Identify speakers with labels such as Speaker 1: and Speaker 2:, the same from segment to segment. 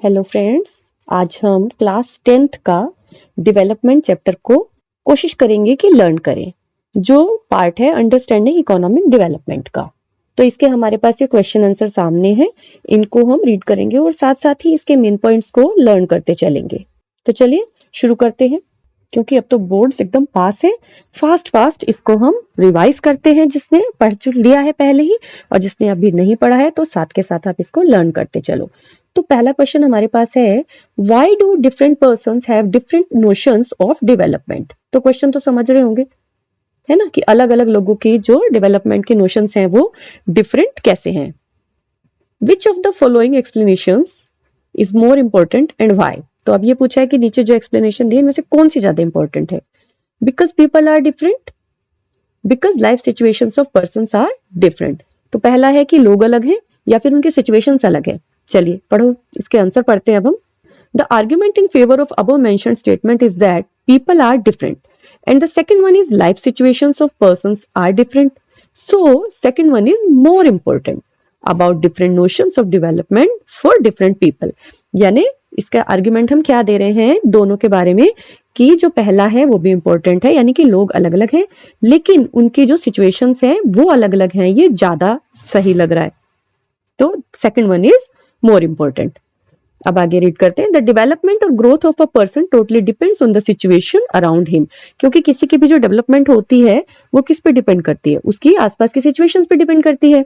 Speaker 1: Hello friends, आज हम class 10th का डेवलपमेंट चैप्टर को कोशिश करेंगे कि लर्न करें, जो पार्ट है अंडरस्टैंडिंग इकोनॉमिक डेवलपमेंट का। तो इसके हमारे पास ये क्वेश्चन आंसर सामने है, इनको हम रीड करेंगे और साथ साथ ही इसके मेन पॉइंट्स को लर्न करते चलेंगे। तो चलिए शुरू करते हैं, क्योंकि अब तो बोर्ड्स एकदम पास है। फास्ट इसको हम रिवाइज करते हैं, जिसने पढ़ लिया है पहले ही और जिसने अभी नहीं पढ़ा है तो साथ के साथ आप इसको लर्न करते चलो। तो पहला क्वेश्चन हमारे पास है, why do different persons have different notions of development. तो क्वेश्चन तो समझ रहे होंगे, है ना, कि अलग अलग लोगों की जो डेवलपमेंट के नोशंस हैं वो डिफरेंट कैसे हैं। Which of the following explanations is more important and why. तो अब ये पूछा है कि नीचे जो एक्सप्लेनेशन दी है इनमें से कौन सी ज्यादा इंपॉर्टेंट है। Because people are different, because life situations of persons are different. तो पहला है कि लोग अलग हैं या फिर उनके सिचुएशंस अलग है। चलिए पढ़ो, इसके आंसर पढ़ते हैं अब हम। The argument in favour of above mentioned statement is that people are different and the second one is life situations of persons are different, so second one is more important about different notions of development for different people. यानी इसका argument हम क्या दे रहे हैं दोनों के बारे में, कि जो पहला है वो भी इंपॉर्टेंट है, यानी कि लोग अलग अलग हैं लेकिन उनकी जो सिचुएशंस हैं वो अलग अलग हैं, ये ज्यादा सही लग रहा है। तो second one is more important. अब आगे रीड करते हैं, द डेवलपमेंट और growth of a person totally depends on the situation around him. क्योंकि किसी की भी जो डेवलपमेंट होती है वो किस पे डिपेंड करती है, उसकी आसपास की सिचुएशंस पे डिपेंड करती है।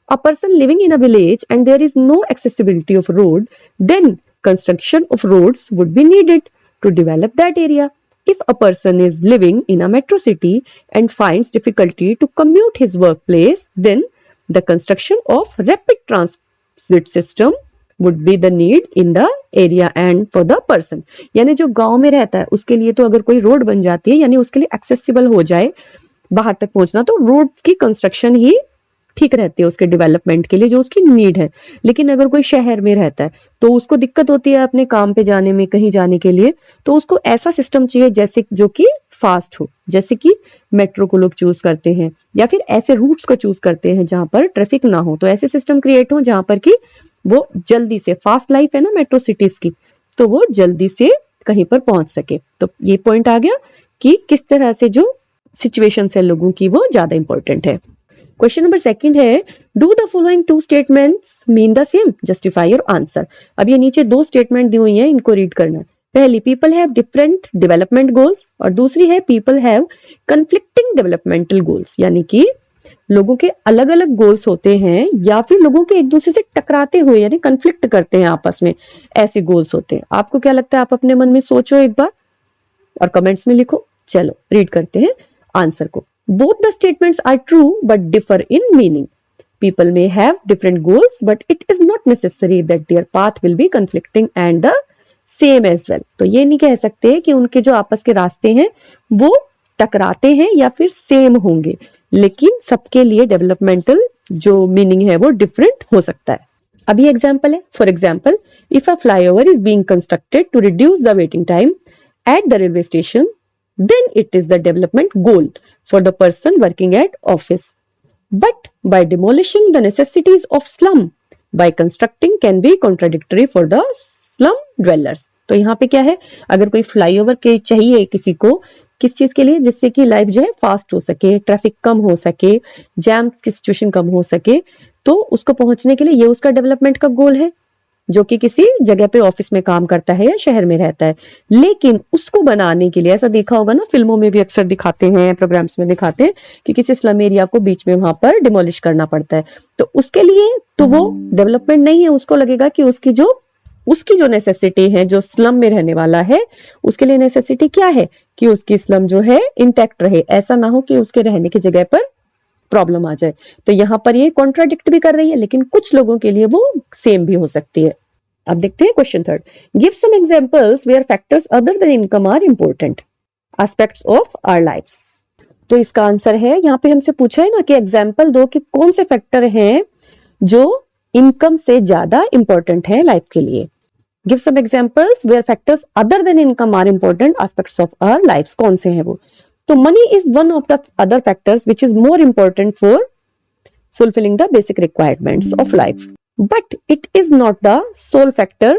Speaker 1: A person living in a village and there is no accessibility of road, then construction of roads would be needed to develop that area. If a person is living in a metro city and finds difficulty to commute his workplace, then the construction of rapid transit system would be the need in the area and for the person. यानी जो गांव में रहता है उसके लिए तो अगर कोई रोड बन जाती है, यानी उसके लिए एक्सेसिबल हो जाए बाहर तक पहुंचना, तो रोड की कंस्ट्रक्शन ही ठीक रहती है उसके डेवलपमेंट के लिए, जो उसकी नीड है। लेकिन अगर कोई शहर में रहता है तो उसको दिक्कत होती है अपने काम पे जाने में, कहीं जाने के लिए, तो उसको ऐसा सिस्टम चाहिए जैसे जो कि फास्ट हो, जैसे कि मेट्रो को लोग चूज करते हैं या फिर ऐसे रूट्स को चूज करते हैं जहां पर ट्रैफिक ना हो। तो ऐसे सिस्टम क्रिएट हो जहां पर कि वो जल्दी से, फास्ट लाइफ है ना मेट्रो सिटीज की, तो वो जल्दी से कहीं पर पहुंच सके। तो ये पॉइंट आ गया कि किस तरह से जो सिचुएशन है लोगों की वो ज्यादा इंपॉर्टेंट है। क्वेश्चन नंबर सेकंड है, do the following two statements mean the same, justify your answer. अब ये नीचे दो स्टेटमेंट दी हुई है, इनको रीड करना है। पहली, people have different development goals, और दूसरी है people have conflicting developmental goals. यानी कि लोगों के अलग अलग गोल्स होते हैं या फिर लोगों के एक दूसरे से टकराते हुए यानी कन्फ्लिक्ट करते हैं आपस में, ऐसे गोल्स होते हैं। आपको क्या लगता है, आप अपने मन में सोचो एक बार और कमेंट्स में लिखो। चलो रीड करते हैं आंसर को। Both the statements are true but differ in meaning. People may have different goals, but it is not necessary that their path will be conflicting and the same as well. तो ये नहीं कह सकते कि उनके जो आपस के रास्ते हैं वो टकराते हैं या फिर सेम होंगे, लेकिन सबके लिए डेवलपमेंटल जो मीनिंग है वो डिफरेंट हो सकता है। अभी एग्जाम्पल है, for example, if a flyover is being constructed to reduce the waiting time at the railway station, then it is the development goal for the person working at office. But by demolishing the necessities of slum by constructing can be contradictory for the slum dwellers. तो यहाँ पे क्या है, अगर कोई flyover के चाहिए किसी को, किस चीज के लिए, जिससे कि लाइफ जो है फास्ट हो सके, ट्रैफिक कम हो सके, जैम की सिचुएशन कम हो सके, तो उसको पहुंचने के लिए ये उसका डेवलपमेंट का गोल है, जो कि किसी जगह पे ऑफिस में काम करता है या शहर में रहता है। लेकिन उसको बनाने के लिए, ऐसा देखा होगा ना, फिल्मों में भी अक्सर दिखाते हैं, प्रोग्राम्स में दिखाते हैं कि किसी स्लम एरिया को बीच में वहां पर डिमोलिश करना पड़ता है। तो उसके लिए तो वो डेवलपमेंट नहीं है, उसको लगेगा कि उसकी जो नेसेसिटी है, जो स्लम में रहने वाला है उसके लिए नेसेसिटी क्या है कि उसकी स्लम जो है इंटैक्ट रहे, ऐसा ना हो कि उसके रहने की जगह पर प्रॉब्लम आ जाए। तो यहाँ पर ये कॉन्ट्राडिक्ट भी कर रही है, लेकिन कुछ लोगों के लिए वो सेम भी हो सकती है। अब देखते हैं question third, give some examples where factors other than income are important aspects of our lives. तो इसका आंसर है, यहाँ पे हमसे पूछा है ना कि एग्जांपल दो कि कौन से फैक्टर हैं जो इनकम से ज्यादा इंपॉर्टेंट है लाइफ के लिए। Give some examples where factors other than income are important aspects of our lives. कौन से हैं वो? तो money is one of the other factors which is more important for fulfilling the basic requirements of life, but it is not the sole factor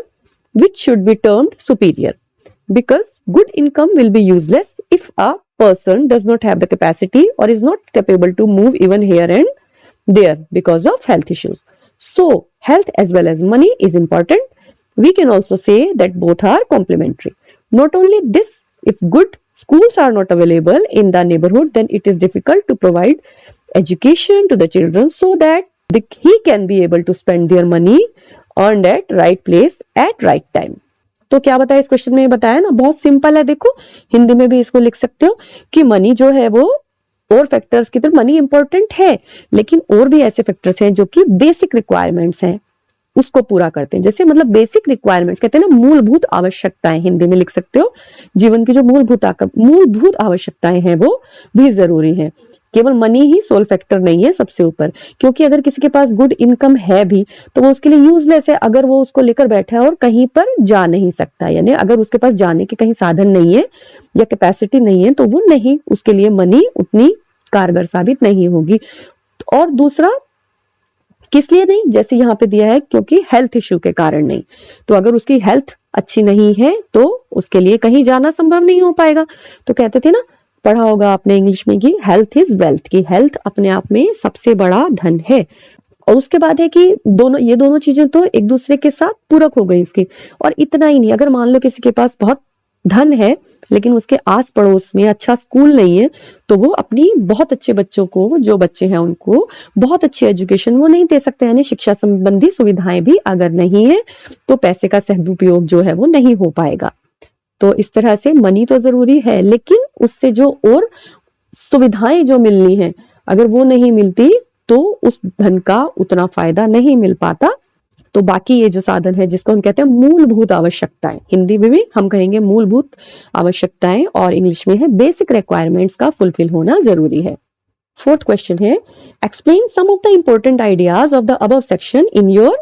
Speaker 1: which should be termed superior, because good income will be useless if a person does not have the capacity or is not capable to move even here and there because of health issues. So health as well as money is important. We can also say that both are complementary. Not only this, if good schools are not available in the neighborhood, then it is difficult to provide education to the children so that he can be able to spend their money earned at right place at right time. तो क्या बताया इस question में, बताया ना, बहुत simple है. देखो हिंदी में भी इसको लिख सकते हो कि मनी जो है वो और फैक्टर्स की तरह मनी इंपॉर्टेंट है, लेकिन और भी ऐसे फैक्टर्स हैं जो कि बेसिक रिक्वायरमेंट्स हैं उसको पूरा करते हैं. जैसे मतलब बेसिक रिक्वायरमेंट्स कहते हैं ना, मूलभूत आवश्यकताएं, हिंदी में लिख सकते हो. जीवन की जो मूलभूत आवश्यकताएं हैं वो भी जरूरी है. केवल मनी ही सोल फैक्टर नहीं है सबसे ऊपर, क्योंकि अगर किसी के पास गुड इनकम है भी तो वो उसके लिए यूजलेस है अगर वो उसको लेकर बैठा है और कहीं पर जा नहीं सकता. यानी अगर उसके पास जाने के कहीं साधन नहीं है या कैपेसिटी नहीं है तो वो नहीं, उसके लिए मनी उतनी कारगर साबित नहीं होगी. और दूसरा किस लिए नहीं, जैसे यहाँ पे दिया है क्योंकि हेल्थ इश्यू के कारण नहीं. तो अगर उसकी हेल्थ अच्छी नहीं है तो उसके लिए कहीं जाना संभव नहीं हो पाएगा. तो कहते थे ना, पढ़ा होगा आपने इंग्लिश में कि हेल्थ इज वेल्थ, की हेल्थ अपने आप में सबसे बड़ा धन है. और उसके बाद है कि ये दोनों चीजें तो एक दूसरे के साथ पूरक हो गई इसकी. और इतना ही नहीं, अगर मान लो किसी के पास बहुत धन है लेकिन उसके आस पड़ोस में अच्छा स्कूल नहीं है तो वो अपनी बहुत अच्छे बच्चों को, जो बच्चे हैं उनको बहुत अच्छी एजुकेशन वो नहीं दे सकते. यानी शिक्षा संबंधी सुविधाएं भी अगर नहीं है तो पैसे का सदुपयोग जो है वो नहीं हो पाएगा. तो इस तरह से मनी तो जरूरी है, लेकिन उससे जो और सुविधाएं जो मिलनी है अगर वो नहीं मिलती तो उस धन का उतना फायदा नहीं मिल पाता. तो बाकी ये जो साधन है जिसको हम कहते हैं मूलभूत आवश्यकताएं, हिंदी में भी हम कहेंगे मूलभूत आवश्यकताएं और इंग्लिश में है बेसिक रिक्वायरमेंट्स का फुलफिल होना जरूरी है. फोर्थ क्वेश्चन है, explain some of the important ideas of the above section in your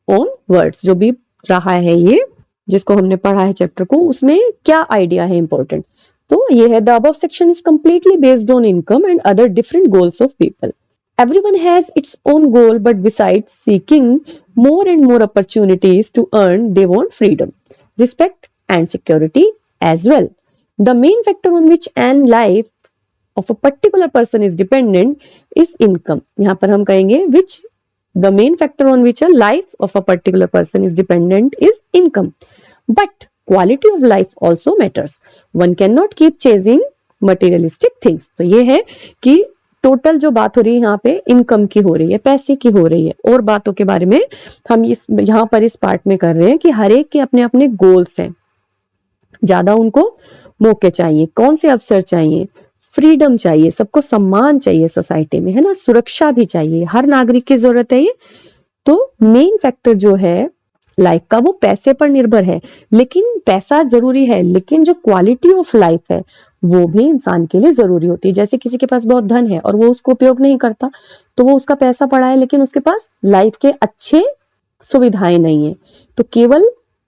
Speaker 1: own words. जो भी रहा है ये जिसको हमने पढ़ा है चैप्टर को, उसमें क्या आइडिया है इंपॉर्टेंट. तो ये है, the above section is completely based on income and other different goals of people. Everyone has its own goal, but besides seeking more and more opportunities to earn, they want freedom, respect, and security as well. The main factor on which an life of a particular person is dependent is income. यहाँ पर हम कहेंगे which the main factor on which a life of a particular person is dependent is income. But quality of life also matters. One cannot keep chasing materialistic things. तो ये है कि total जो बात हो रही है यहाँ पे इनकम की हो रही है, पैसे की हो रही है, और बातों के बारे में हम यहाँ पर इस पार्ट में कर रहे हैं कि हर एक के अपने अपने गोल्स हैं. ज्यादा उनको मौके चाहिए, कौन से अवसर चाहिए, फ्रीडम चाहिए, सबको सम्मान चाहिए सोसाइटी में, है ना, सुरक्षा भी चाहिए, हर नागरिक की जरूरत है ये. तो मेन फैक्टर जो है लाइफ का वो पैसे पर निर्भर है. लेकिन पैसा जरूरी है, लेकिन जो क्वालिटी ऑफ लाइफ है वो भी इंसान के लिए जरूरी होती है. जैसे किसी के पास बहुत धन है और वो उसको उपयोग नहीं करता तो वो उसका पैसा पड़ा है लेकिन उसके पास लाइफ के अच्छे सुविधाएं नहीं है. तो केवल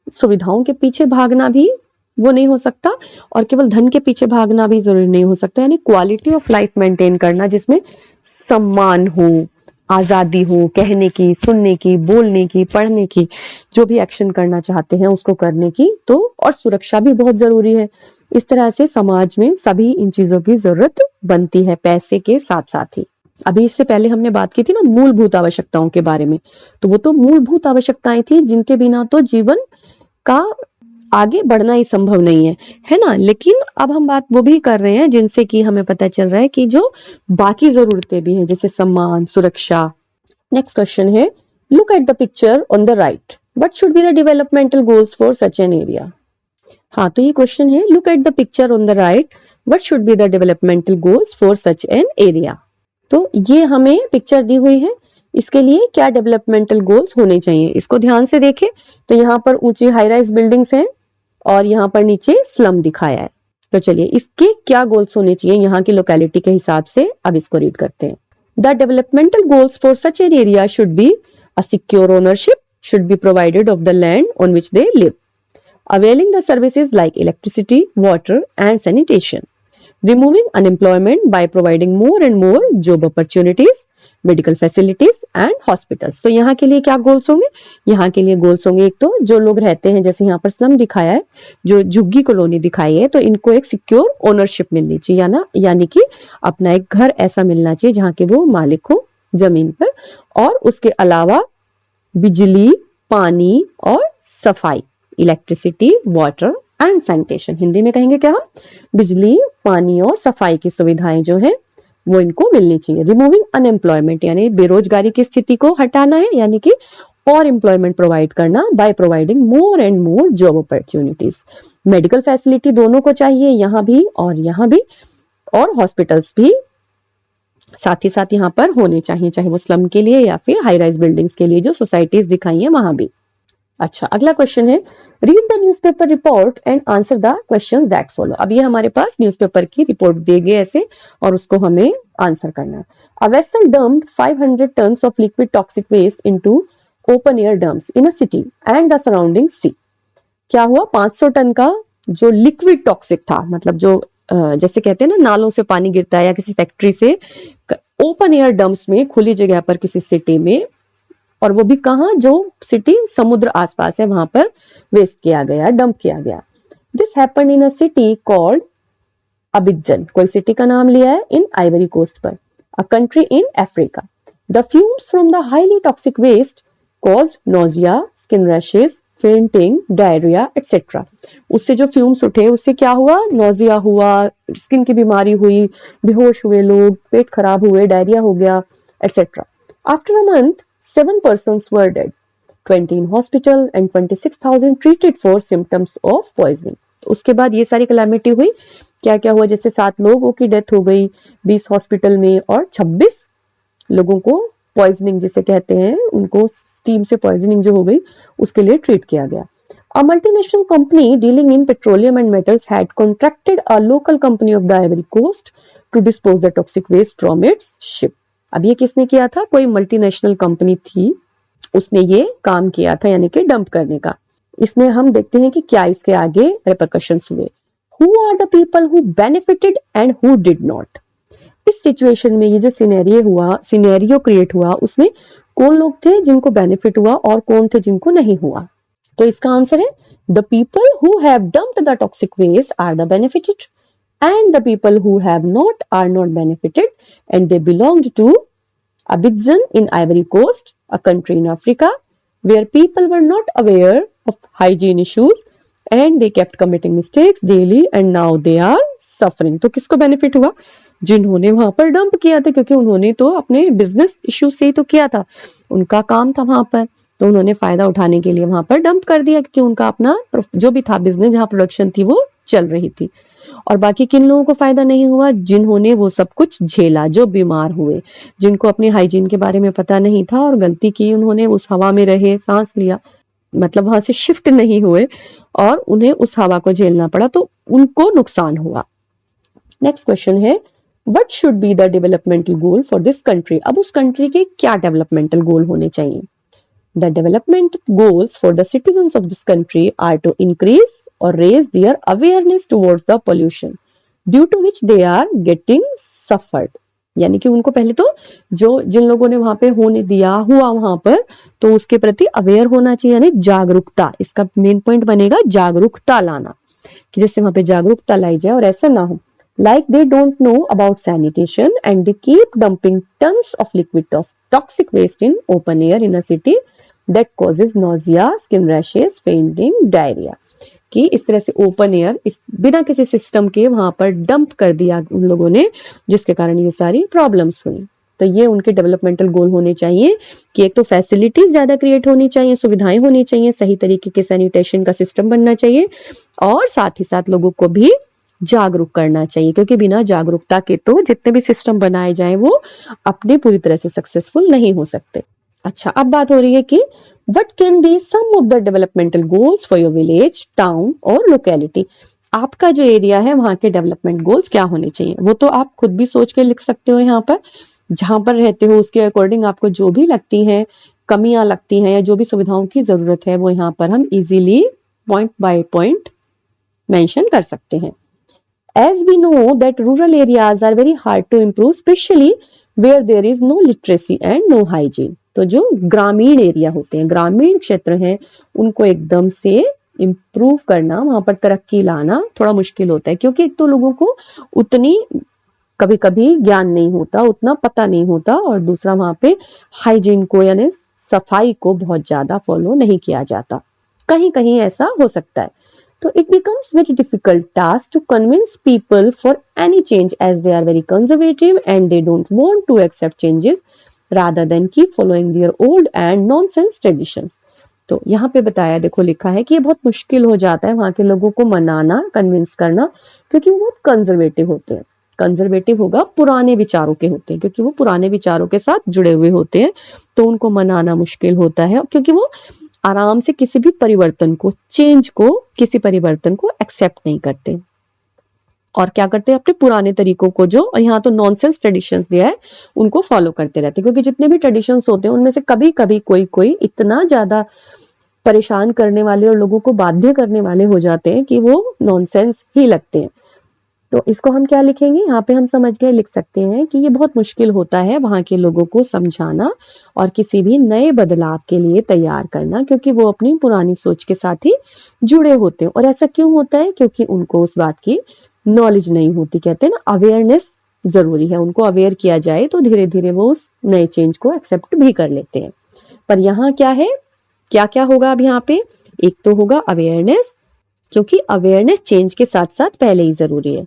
Speaker 1: सुविधाओं के पीछे भागना भी वो नहीं हो सकता और केवल धन के पीछे भागना भी जरूरी नहीं हो सकता. यानी क्वालिटी ऑफ लाइफ मेंटेन करना जिसमें सम्मान हो, आजादी हो, कहने की, सुनने की, बोलने की, पढ़ने की, जो भी एक्शन करना चाहते हैं उसको करने की, तो और सुरक्षा भी बहुत जरूरी है. इस तरह से समाज में सभी इन चीजों की जरूरत बनती है पैसे के साथ साथ ही. अभी इससे पहले हमने बात की थी ना मूलभूत आवश्यकताओं के बारे में, तो वो तो मूलभूत आवश्यकताएं थी जिनके बिना तो जीवन का आगे बढ़ना ही संभव नहीं है ना. लेकिन अब हम बात वो भी कर रहे हैं जिनसे कि हमें पता चल रहा है कि जो बाकी जरूरतें भी हैं जैसे सम्मान, सुरक्षा. नेक्स्ट क्वेश्चन है, look at the picture on the right, what should be the developmental goals for such an area. हाँ, तो ये क्वेश्चन है, look at the picture on the right, what should be the developmental goals for such an area. तो ये हमें picture दी हुई है, इसके लिए क्या डेवलपमेंटल गोल्स होने चाहिए. इसको ध्यान से देखें तो यहाँ पर ऊंची हाई राइज बिल्डिंग्स हैं और यहाँ पर नीचे स्लम दिखाया है. तो चलिए इसके क्या गोल्स होने चाहिए यहाँ की लोकेलिटी के हिसाब से, अब इसको रीड करते हैं. The developmental goals for such an area should be a secure ownership should be provided of the land on which they live, availing the services like electricity, water and sanitation, removing unemployment by providing more and more job opportunities, medical facilities and hospitals. तो यहाँ के लिए क्या goals होंगे? यहाँ के लिए goals होंगे एक तो जो लोग रहते हैं, जैसे यहाँ पर स्लम दिखाया है, जो झुग्गी कॉलोनी दिखाई है, तो इनको एक सिक्योर ओनरशिप मिलनी चाहिए, ना, यानी कि अपना एक घर ऐसा मिलना चाहिए जहाँ के वो मालिक हो जमीन पर। और उसके अलावा बिजली, पानी और सफाई, electricity, water and sanitation, Hindi में कहेंगे क्या? बिजली, पानी और सफाई की सुविधाएं जो है वो इनको मिलनी चाहिए। रिमूविंग अनएम्प्लॉयमेंट यानी बेरोजगारी की स्थिति को हटाना है, यानी कि और एम्प्लॉयमेंट प्रोवाइड करना by providing more and more job opportunities. Medical facility दोनों को चाहिए, यहाँ भी और यहाँ भी, और हॉस्पिटल्स भी साथ ही साथ यहाँ पर होने चाहिए, चाहे वो स्लम के लिए या फिर हाई राइज बिल्डिंग्स के लिए जो सोसाइटीज दिखाई है वहां भी। अच्छा, अगला क्वेश्चन है, read the newspaper report and answer the questions that follow. अब ये हमारे पास न्यूज़पेपर की रिपोर्ट दी गई ऐसे, और उसको हमें आंसर करना है। A vessel dumped 500 tons of liquid toxic waste into open air dumps in a city and the surrounding sea. क्या हुआ? 500 टन का जो लिक्विड टॉक्सिक था, मतलब जो जैसे कहते हैं ना नालों से पानी गिरता है या किसी फैक्ट्री से, ओपन एयर डम्प्स में, खुली जगह पर किसी सिटी में, और वो भी कहां? जो सिटी समुद्र आसपास है वहां पर वेस्ट किया गया, डंप किया गया। This happened in a city called Abidjan, कोई सिटी का नाम लिया है, इन आइवरी कोस्ट पर, a country in Africa. The fumes from the highly toxic waste cause nausea, skin rashes, fainting, diarrhoea etcetera. उससे जो फ्यूम्स उठे उससे क्या हुआ? नोजिया हुआ, स्किन की बीमारी हुई, बेहोश हुए लोग, पेट खराब हुए, डायरिया हो गया etcetera. After a month 7 persons were dead, 20 in hospital and 26,000 treated for symptoms of poisoning। उसके बाद ये सारी कैलामिटी हुई, क्या क्या हुआ? जैसे 7 लोगों की डेथ हो गई, 20 हॉस्पिटल में, और 26 लोगों को पॉइजनिंग जिसे कहते हैं, उनको स्टीम से पॉइजनिंग जो हो गई उसके लिए ट्रीट किया गया। A multinational company dealing in petroleum and metals had contracted a local company of the Ivory Coast to dispose the toxic waste from its ship। अब ये किसने किया था? कोई मल्टीनेशनल कंपनी थी, उसने ये काम किया था, यानी कि डंप करने का। इसमें हम देखते हैं कि क्या इसके आगे रिपरकशंस हुए। Who are the people who benefited and who did not? इस सिचुएशन में ये जो सिनेरियो क्रिएट हुआ, उसमें कौन लोग थे जिनको बेनिफिट हुआ और कौन थे जिनको नहीं हुआ? तो इसका आंसर है the people who have dumped the toxic waste are the benefited and the people who have not are not benefited, and they belonged to Abidjan in Ivory Coast, a country in Africa, where people were not aware of hygiene issues and they kept committing mistakes daily and now they are suffering। तो किसको benefit हुआ? जिन्होंने वहां पर dump किया था, क्योंकि उन्होंने तो अपने बिजनेस इश्यू से ही तो किया था, उनका काम था वहां पर, तो उन्होंने फायदा उठाने के लिए वहां पर डंप कर दिया, क्योंकि उनका अपना जो भी था बिजनेस, जहां प्रोडक्शन थी वो चल रही थी। और बाकी किन लोगों को फायदा नहीं हुआ? जिन्होंने वो सब कुछ झेला, जो बीमार हुए, जिनको अपनी हाइजीन के बारे में पता नहीं था और गलती की, उन्होंने उस हवा में रहे, सांस लिया, मतलब वहां से शिफ्ट नहीं हुए और उन्हें उस हवा को झेलना पड़ा, तो उनको नुकसान हुआ। नेक्स्ट क्वेश्चन है, what should be the developmental goal for this country? अब उस कंट्री के क्या डेवलपमेंटल गोल होने चाहिए? The development goals for the citizens of this country are to increase or raise their awareness towards the pollution due to which they are getting suffered। यानी कि उनको पहले तो जो जिन लोगों ने वहां पे होने दिया हुआ वहां पर, तो उसके प्रति अवेयर होना चाहिए, यानी जागरूकता। इसका मेन पॉइंट बनेगा जागरूकता लाना, कि जैसे वहां पे जागरूकता लाई जाए और ऐसा ना हो like they don't know about sanitation and they keep dumping tons of liquid toxic waste in open air in a city that causes nausea, skin rashes, fainting, diarrhea। कि इस तरह से ओपन एयर बिना किसी सिस्टम के वहां पर dump कर दिया उन लोगों ने, जिसके कारण ये सारी प्रॉब्लम्स हुई। तो ये उनके डेवलपमेंटल गोल होने चाहिए कि एक तो फैसिलिटीज ज्यादा क्रिएट होनी चाहिए, सुविधाएं होनी चाहिए, सही तरीके के सैनिटेशन का सिस्टम बनना चाहिए, और साथ ही साथ लोगों को भी जागरूक करना चाहिए, क्योंकि बिना जागरूकता के तो जितने भी सिस्टम बनाए जाएं वो अपने पूरी तरह से सक्सेसफुल नहीं हो सकते। अच्छा, अब बात हो रही है कि what can be some of the developmental goals for your village, town और लोकेलिटी। आपका जो एरिया है वहां के डेवलपमेंट गोल्स क्या होने चाहिए? वो तो आप खुद भी सोच के लिख सकते हो, यहाँ पर जहां पर रहते हो उसके अकॉर्डिंग आपको जो भी लगती है, कमियां लगती हैं या जो भी सुविधाओं की जरूरत है, वो यहाँ पर हम easily point by point mention कर सकते हैं। As we know that rural areas are very hard to improve, especially where there is no literacy and no hygiene. तो जो ग्रामीण एरिया होते हैं, ग्रामीण क्षेत्र हैं, उनको एकदम से इम्प्रूव करना, वहां पर तरक्की लाना थोड़ा मुश्किल होता है, क्योंकि एक तो लोगों को उतनी कभी कभी ज्ञान नहीं होता, उतना पता नहीं होता, और दूसरा वहां पे हाइजीन को यानी सफाई को बहुत ज्यादा फॉलो नहीं किया जाता। कहीं कहीं ऐसा हो सकता है। तो it becomes very difficult task to convince people for any change, as they are very conservative and they don't want to accept changes rather than keep following their old and nonsense traditions. तो यहाँ पे बताया, देखो लिखा है कि ये बहुत मुश्किल हो जाता है वहां के लोगों को मनाना, कन्विंस करना, क्योंकि वो बहुत कंजर्वेटिव होते हैं। कंजर्वेटिव होगा, पुराने विचारों के होते हैं, क्योंकि वो पुराने विचारों के साथ जुड़े हुए होते हैं, तो उनको मनाना मुश्किल होता है, क्योंकि वो आराम से किसी भी परिवर्तन को, चेंज को, किसी परिवर्तन को एक्सेप्ट नहीं करते, और क्या करते हैं, अपने पुराने तरीकों को, जो यहाँ तो नॉनसेंस ट्रेडिशंस दिया है, उनको फॉलो करते रहते हैं। क्योंकि जितने भी ट्रेडिशंस होते हैं उनमें से कभी कभी कोई कोई इतना ज्यादा परेशान करने वाले और लोगों को बाध्य करने वाले हो जाते हैं कि वो नॉनसेंस ही लगते हैं। तो इसको हम क्या लिखेंगे, यहाँ पे हम समझ गए, लिख सकते हैं कि ये बहुत मुश्किल होता है वहां के लोगों को समझाना और किसी भी नए बदलाव के लिए तैयार करना, क्योंकि वो अपनी पुरानी सोच के साथ ही जुड़े होते हैं। और ऐसा क्यों होता है, क्योंकि उनको उस बात की नॉलेज नहीं होती। कहते हैं ना, अवेयरनेस जरूरी है, उनको अवेयर किया जाए तो धीरे धीरे वो उस नए चेंज को एक्सेप्ट भी कर लेते हैं। पर यहाँ क्या है, क्या क्या होगा अब यहाँ पे, एक तो होगा अवेयरनेस, क्योंकि अवेयरनेस चेंज के साथ साथ पहले ही जरूरी है।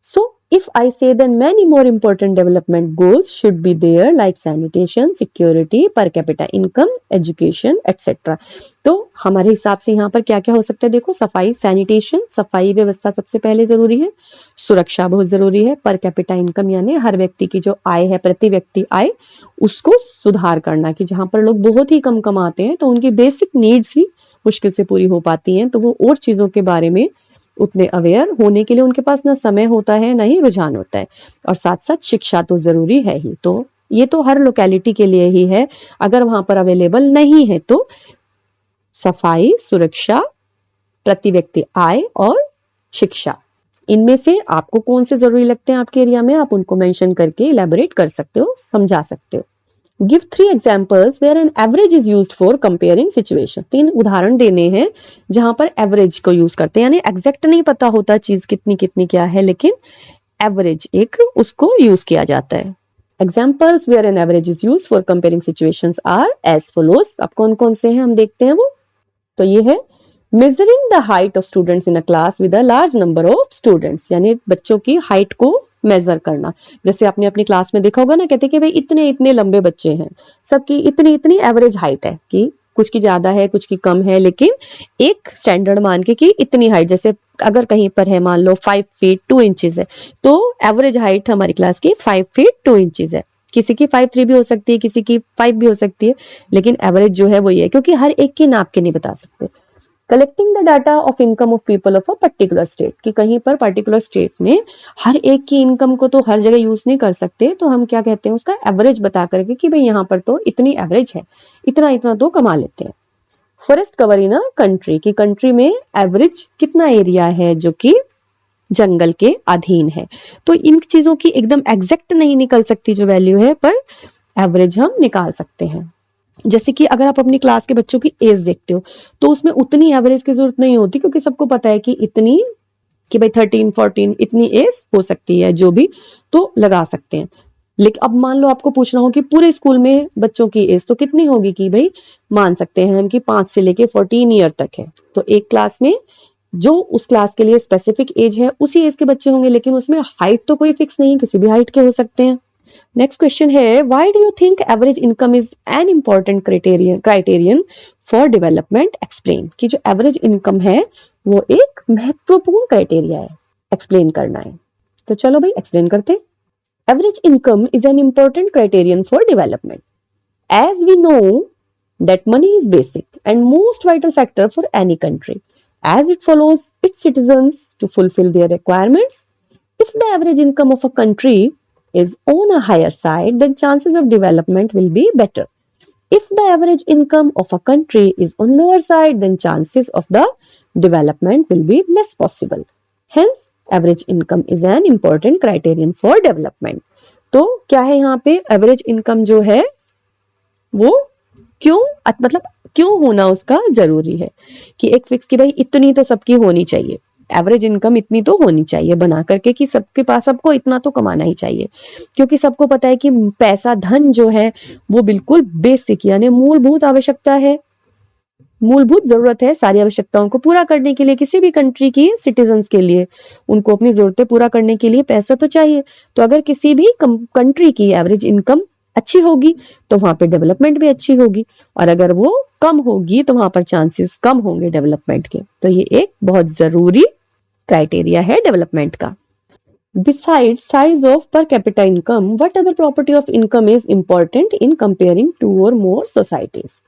Speaker 1: So if I say then many more important development goals should be there, like sanitation, security, per capita income, education, etc. तो हमारे हिसाब से यहाँ पर क्या क्या हो सकता है, देखो, सफाई, सैनिटेशन, सफाई व्यवस्था सबसे पहले जरूरी है, सुरक्षा बहुत जरूरी है, पर कैपिटा इनकम यानी हर व्यक्ति की जो आय है, प्रति व्यक्ति आय, उसको सुधार करना, कि जहां पर लोग बहुत ही कम कमाते हैं तो उनकी बेसिक नीड्स ही मुश्किल से पूरी हो पाती हैं, तो वो और चीजों के बारे में उतने अवेयर होने के लिए उनके पास ना समय होता है, ना ही रुझान होता है। और साथ साथ शिक्षा तो जरूरी है ही, तो ये तो हर लोकेलिटी के लिए ही है, अगर वहां पर अवेलेबल नहीं है तो सफाई, सुरक्षा, प्रति व्यक्ति आय और शिक्षा, इनमें से आपको कौन से जरूरी लगते हैं आपके एरिया में, आप उनको मेंशन करके इलेबोरेट कर सकते हो, समझा सकते हो। Give 3 examples where an average is used for comparing situation. 3 उदाहरण देने हैं जहां पर एवरेज को यूज करते हैं, यानी एग्जैक्ट नहीं पता होता चीज कितनी कितनी क्या है, लेकिन एवरेज एक उसको यूज किया जाता है। Examples where an average is used for comparing situations are as follows. अब कौन कौन से हैं हम देखते हैं वो। तो ये है measuring the height of students in a class with a large number of students, यानी बच्चों की हाइट को मेजर करना। जैसे आपने अपनी क्लास में देखा होगा ना, कहते कि भाई इतने इतने लंबे बच्चे हैं, सबकी इतनी इतनी एवरेज हाइट है, कि कुछ की ज्यादा है, कुछ की कम है, लेकिन एक स्टैंडर्ड मान के कि इतनी हाइट, जैसे अगर कहीं पर है मान लो 5 फीट 2 इंचेस है, तो एवरेज हाइट हमारी क्लास की 5 फीट 2 इंचेस है। किसी की 5'3" भी हो सकती है, किसी की 5 भी हो सकती है, लेकिन एवरेज जो है वो ये है, क्योंकि हर एक की नाप के नहीं बता सकते। Collecting the data of income of people of a particular state, कि कहीं पर पर्टिकुलर स्टेट में हर एक की इनकम को तो हर जगह यूज नहीं कर सकते, तो हम क्या कहते हैं, उसका एवरेज बता करके कि भाई यहाँ पर तो इतनी एवरेज है, इतना इतना तो कमा लेते हैं। Forest cover in a country, की कंट्री में एवरेज कितना एरिया है जो कि जंगल के अधीन है। तो इन चीजों की एकदम एग्जैक्ट नहीं निकल सकती जो वैल्यू है, पर एवरेज हम निकाल सकते हैं। जैसे कि अगर आप अपनी क्लास के बच्चों की एज देखते हो तो उसमें उतनी एवरेज की जरूरत नहीं होती, क्योंकि सबको पता है कि इतनी, कि भाई 13 14 इतनी एज हो सकती है, जो भी तो लगा सकते हैं। लेकिन अब मान लो आपको पूछना हो कि पूरे स्कूल में बच्चों की एज तो कितनी होगी, कि भाई मान सकते हैं हम कि 5 से लेके 14 ईयर तक है, तो एक क्लास में जो उस क्लास के लिए स्पेसिफिक एज है उसी एज के बच्चे होंगे, लेकिन उसमें हाइट तो कोई फिक्स नहीं, किसी भी हाइट के हो सकते हैं। नेक्स्ट क्वेश्चन है, why do you think average income is an important criterion for development, explain, कि जो एवरेज इनकम है वो एक महत्वपूर्ण क्राइटेरिया है, एक्सप्लेन करना है। तो चलो भाई एक्सप्लेन करते। Average income is an important criterion for development, as we know that money is basic and most vital factor for any country, as it follows its citizens to fulfill their requirements. If the average income of a country is on a higher side, then chances of development will be better. If the average income of a country is on lower side, then chances of the development will be less possible. Hence, average income is an important criterion for development. तो क्या है यहाँ पे, average income जो है वो क्यों मतलब क्यों होना उसका जरूरी है, कि एक फिक्स की भाई इतनी तो सबकी होनी चाहिए, एवरेज इनकम इतनी तो होनी चाहिए बना करके कि सबके पास, सबको इतना तो कमाना ही चाहिए, क्योंकि सबको पता है कि पैसा धन जो है वो बिल्कुल बेसिक यानी मूलभूत आवश्यकता है, मूलभूत जरूरत है सारी आवश्यकताओं को पूरा करने के लिए, किसी भी कंट्री की सिटीजन्स के लिए उनको अपनी जरूरतें पूरा करने के लिए पैसा तो चाहिए। तो अगर किसी भी कंट्री की एवरेज इनकम अच्छी होगी तो वहां पे डेवलपमेंट भी अच्छी होगी, और अगर वो कम होगी तो वहां पर चांसेस कम होंगे डेवलपमेंट के। तो ये एक बहुत जरूरी क्राइटेरिया है डेवलपमेंट का। Besides size of per capita income, what other property of income is important in comparing two or more societies?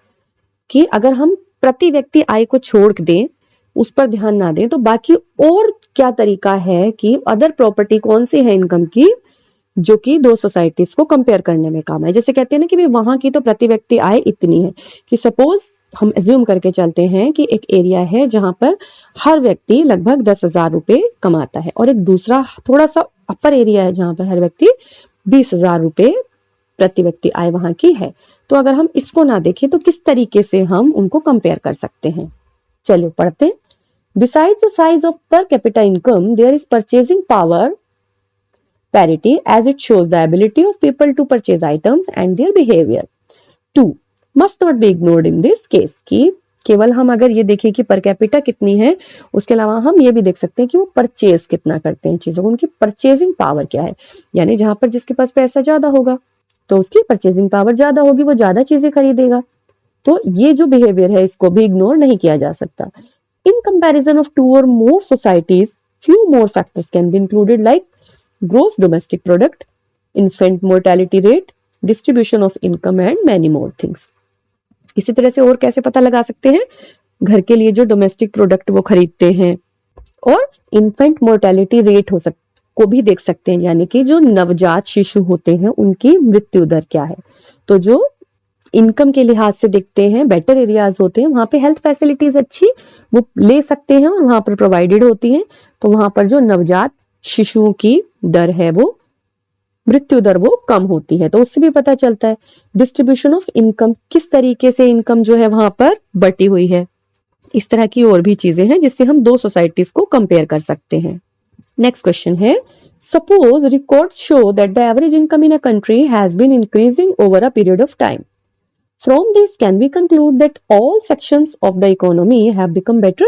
Speaker 1: कि अगर हम प्रति व्यक्ति आय को छोड़ दें, उस पर ध्यान ना दें, तो बाकी और क्या तरीका है कि अदर प्रॉपर्टी कौन सी है इनकम की जो कि दो सोसाइटीज को कंपेयर करने में काम है। जैसे कहते हैं ना कि भाई वहां की तो प्रति व्यक्ति आय इतनी है, कि सपोज हम एज्यूम करके चलते हैं कि एक एरिया है जहां पर हर व्यक्ति लगभग 10,000 रुपए कमाता है, और एक दूसरा थोड़ा सा अपर एरिया है जहां पर हर व्यक्ति 20,000 रुपए प्रति व्यक्ति आय वहां की है। तो अगर हम इसको ना देखें तो किस तरीके से हम उनको कंपेयर कर सकते हैं, चलिए पढ़ते हैं। Besides the size of per capita income, there is purchasing power parity as it shows the ability of people to purchase items and their behavior. Two must not be ignored in this case कि केवल हम अगर ये देखें कि per capita कितनी है, उसके अलावा हम ये भी देख सकते हैं कि वो परचेज कितना करते हैं चीजों को, उनकी परचेजिंग पावर क्या है, यानी जहां पर जिसके पास पैसा ज्यादा होगा तो उसकी परचेजिंग पावर ज्यादा होगी, वो ज्यादा चीजें खरीदेगा। तो ये जो बिहेवियर है इसको भी इग्नोर नहीं किया जा सकता। इन कंपैरिजन ऑफ टू और more societies, few more factors can be included like gross domestic product, infant mortality rate, distribution of income and many more things. इसी तरह से और कैसे पता लगा सकते हैं, घर के लिए जो डोमेस्टिक प्रोडक्ट वो खरीदते हैं, और इन्फेंट मोर्टेलिटी रेट हो को भी देख सकते हैं, यानी कि जो नवजात शिशु होते हैं उनकी मृत्यु दर क्या है। तो जो इनकम के लिहाज से देखते हैं, बेटर एरियाज होते हैं वहां पे हेल्थ फैसिलिटीज अच्छी वो ले सकते हैं और वहां पर प्रोवाइडेड होती हैं, तो वहां पर जो नवजात शिशुओं की दर है वो मृत्यु दर वो कम होती है। तो उससे भी पता चलता है डिस्ट्रीब्यूशन ऑफ इनकम, किस तरीके से इनकम जो है वहां पर बटी हुई है। इस तरह की और भी चीजें हैं जिससे हम दो सोसाइटीज को कंपेयर कर सकते हैं। नेक्स्ट क्वेश्चन है, suppose records show that the average income in a country has been increasing over a period of time. From this, can we conclude that all sections of the economy have become better?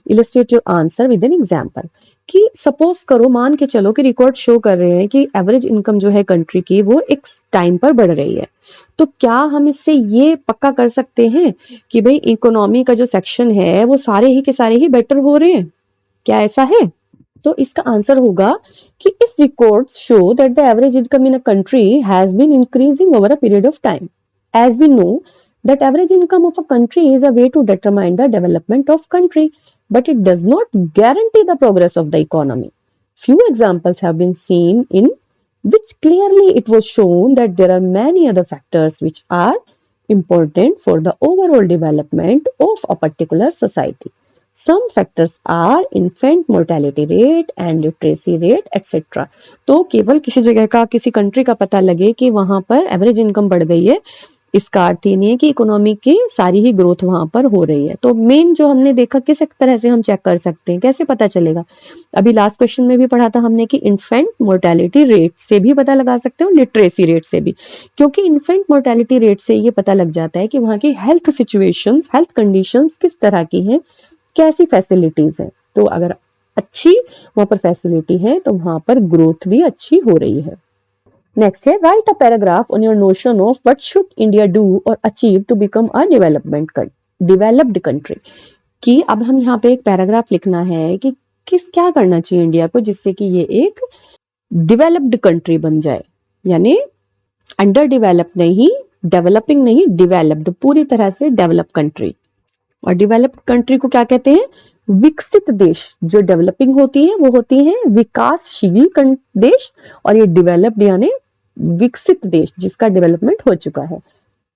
Speaker 1: Illustrate your answer with an example. कि suppose करो, मान के चलो कि record show कर रहे हैं कि एवरेज इनकम जो है कंट्री की वो एक टाइम पर बढ़ रही है, तो क्या हम इससे ये पक्का कर सकते हैं कि भाई इकोनॉमी का जो सेक्शन है वो सारे ही के सारे ही बेटर हो रहे हैं? क्या ऐसा है? तो इसका आंसर होगा कि if records show that the average income in a country has been increasing over a period of time, as we know that average income of a country is a way to determine the development of country, but it does not guarantee the progress of the economy. Few examples have been seen in which clearly it was shown that there are many other factors which are important for the overall development of a particular society. Some factors are infant mortality rate and literacy rate etc. तो केवल किसी जगह का, किसी country का पता लगे कि वहां पर एवरेज इनकम बढ़ गई है, इसका अर्थ ये नहीं है कि इकोनॉमी की सारी ही ग्रोथ वहां पर हो रही है। तो मेन जो हमने देखा, किस तरह से हम चेक कर सकते हैं, कैसे पता चलेगा? अभी लास्ट क्वेश्चन में भी पढ़ा था हमने कि इन्फेंट मोर्टेलिटी रेट से भी पता लगा सकते हो, लिटरेसी रेट से भी, क्योंकि इन्फेंट मोर्टेलिटी रेट से ये पता लग जाता है कि वहां की हेल्थ सिचुएशंस, हेल्थ कंडीशंस किस तरह की हैं, कैसी फैसिलिटीज है। तो अगर अच्छी वहां पर फैसिलिटी है तो वहां पर ग्रोथ भी अच्छी हो रही है। नेक्स्ट है, write a paragraph on your notion of what should India do और achieve to become a developed country. कि अब हम यहाँ पे एक पैराग्राफ लिखना है कि क्या करना चाहिए इंडिया को जिससे कि ये एक डेवलप्ड कंट्री बन जाए, यानी अंडर डेवलप नहीं, डेवलपिंग नहीं, डेवलप्ड, पूरी तरह से डेवलप कंट्री। और डेवलप्ड कंट्री को क्या कहते हैं? विकसित देश। जो डेवलपिंग होती है वो होती है विकासशील देश, और ये डेवलप्ड यानी विकसित देश जिसका डेवलपमेंट हो चुका है।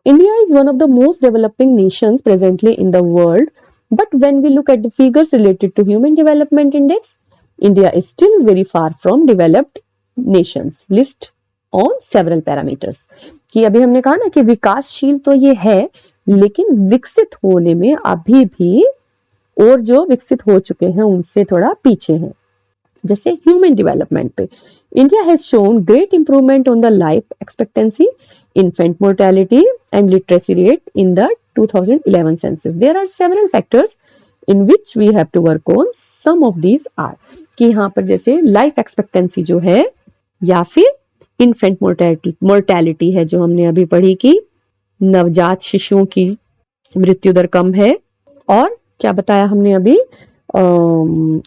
Speaker 1: India is one of the most developing nations presently in the world, but when we look at the figures related to human development index, India is still very far from developed nations. List on several parameters. कि अभी हमने कहा ना कि विकासशील तो ये है, लेकिन विकसित होने में अभी भी और जो विकसित हो चुके हैं उनसे थोड़ा पीछे हैं. जैसे ह्यूमन डेवलपमेंट पे India has shown great improvement on the life expectancy, infant mortality and literacy rate in the 2011 census. There are several factors in which we have to work on. Some of these are कि यहाँ पर जैसे life expectancy जो है या फिर infant mortality है जो हमने अभी पढ़ी कि नवजात शिशुओं की मृत्यु दर कम है. और क्या बताया हमने अभी,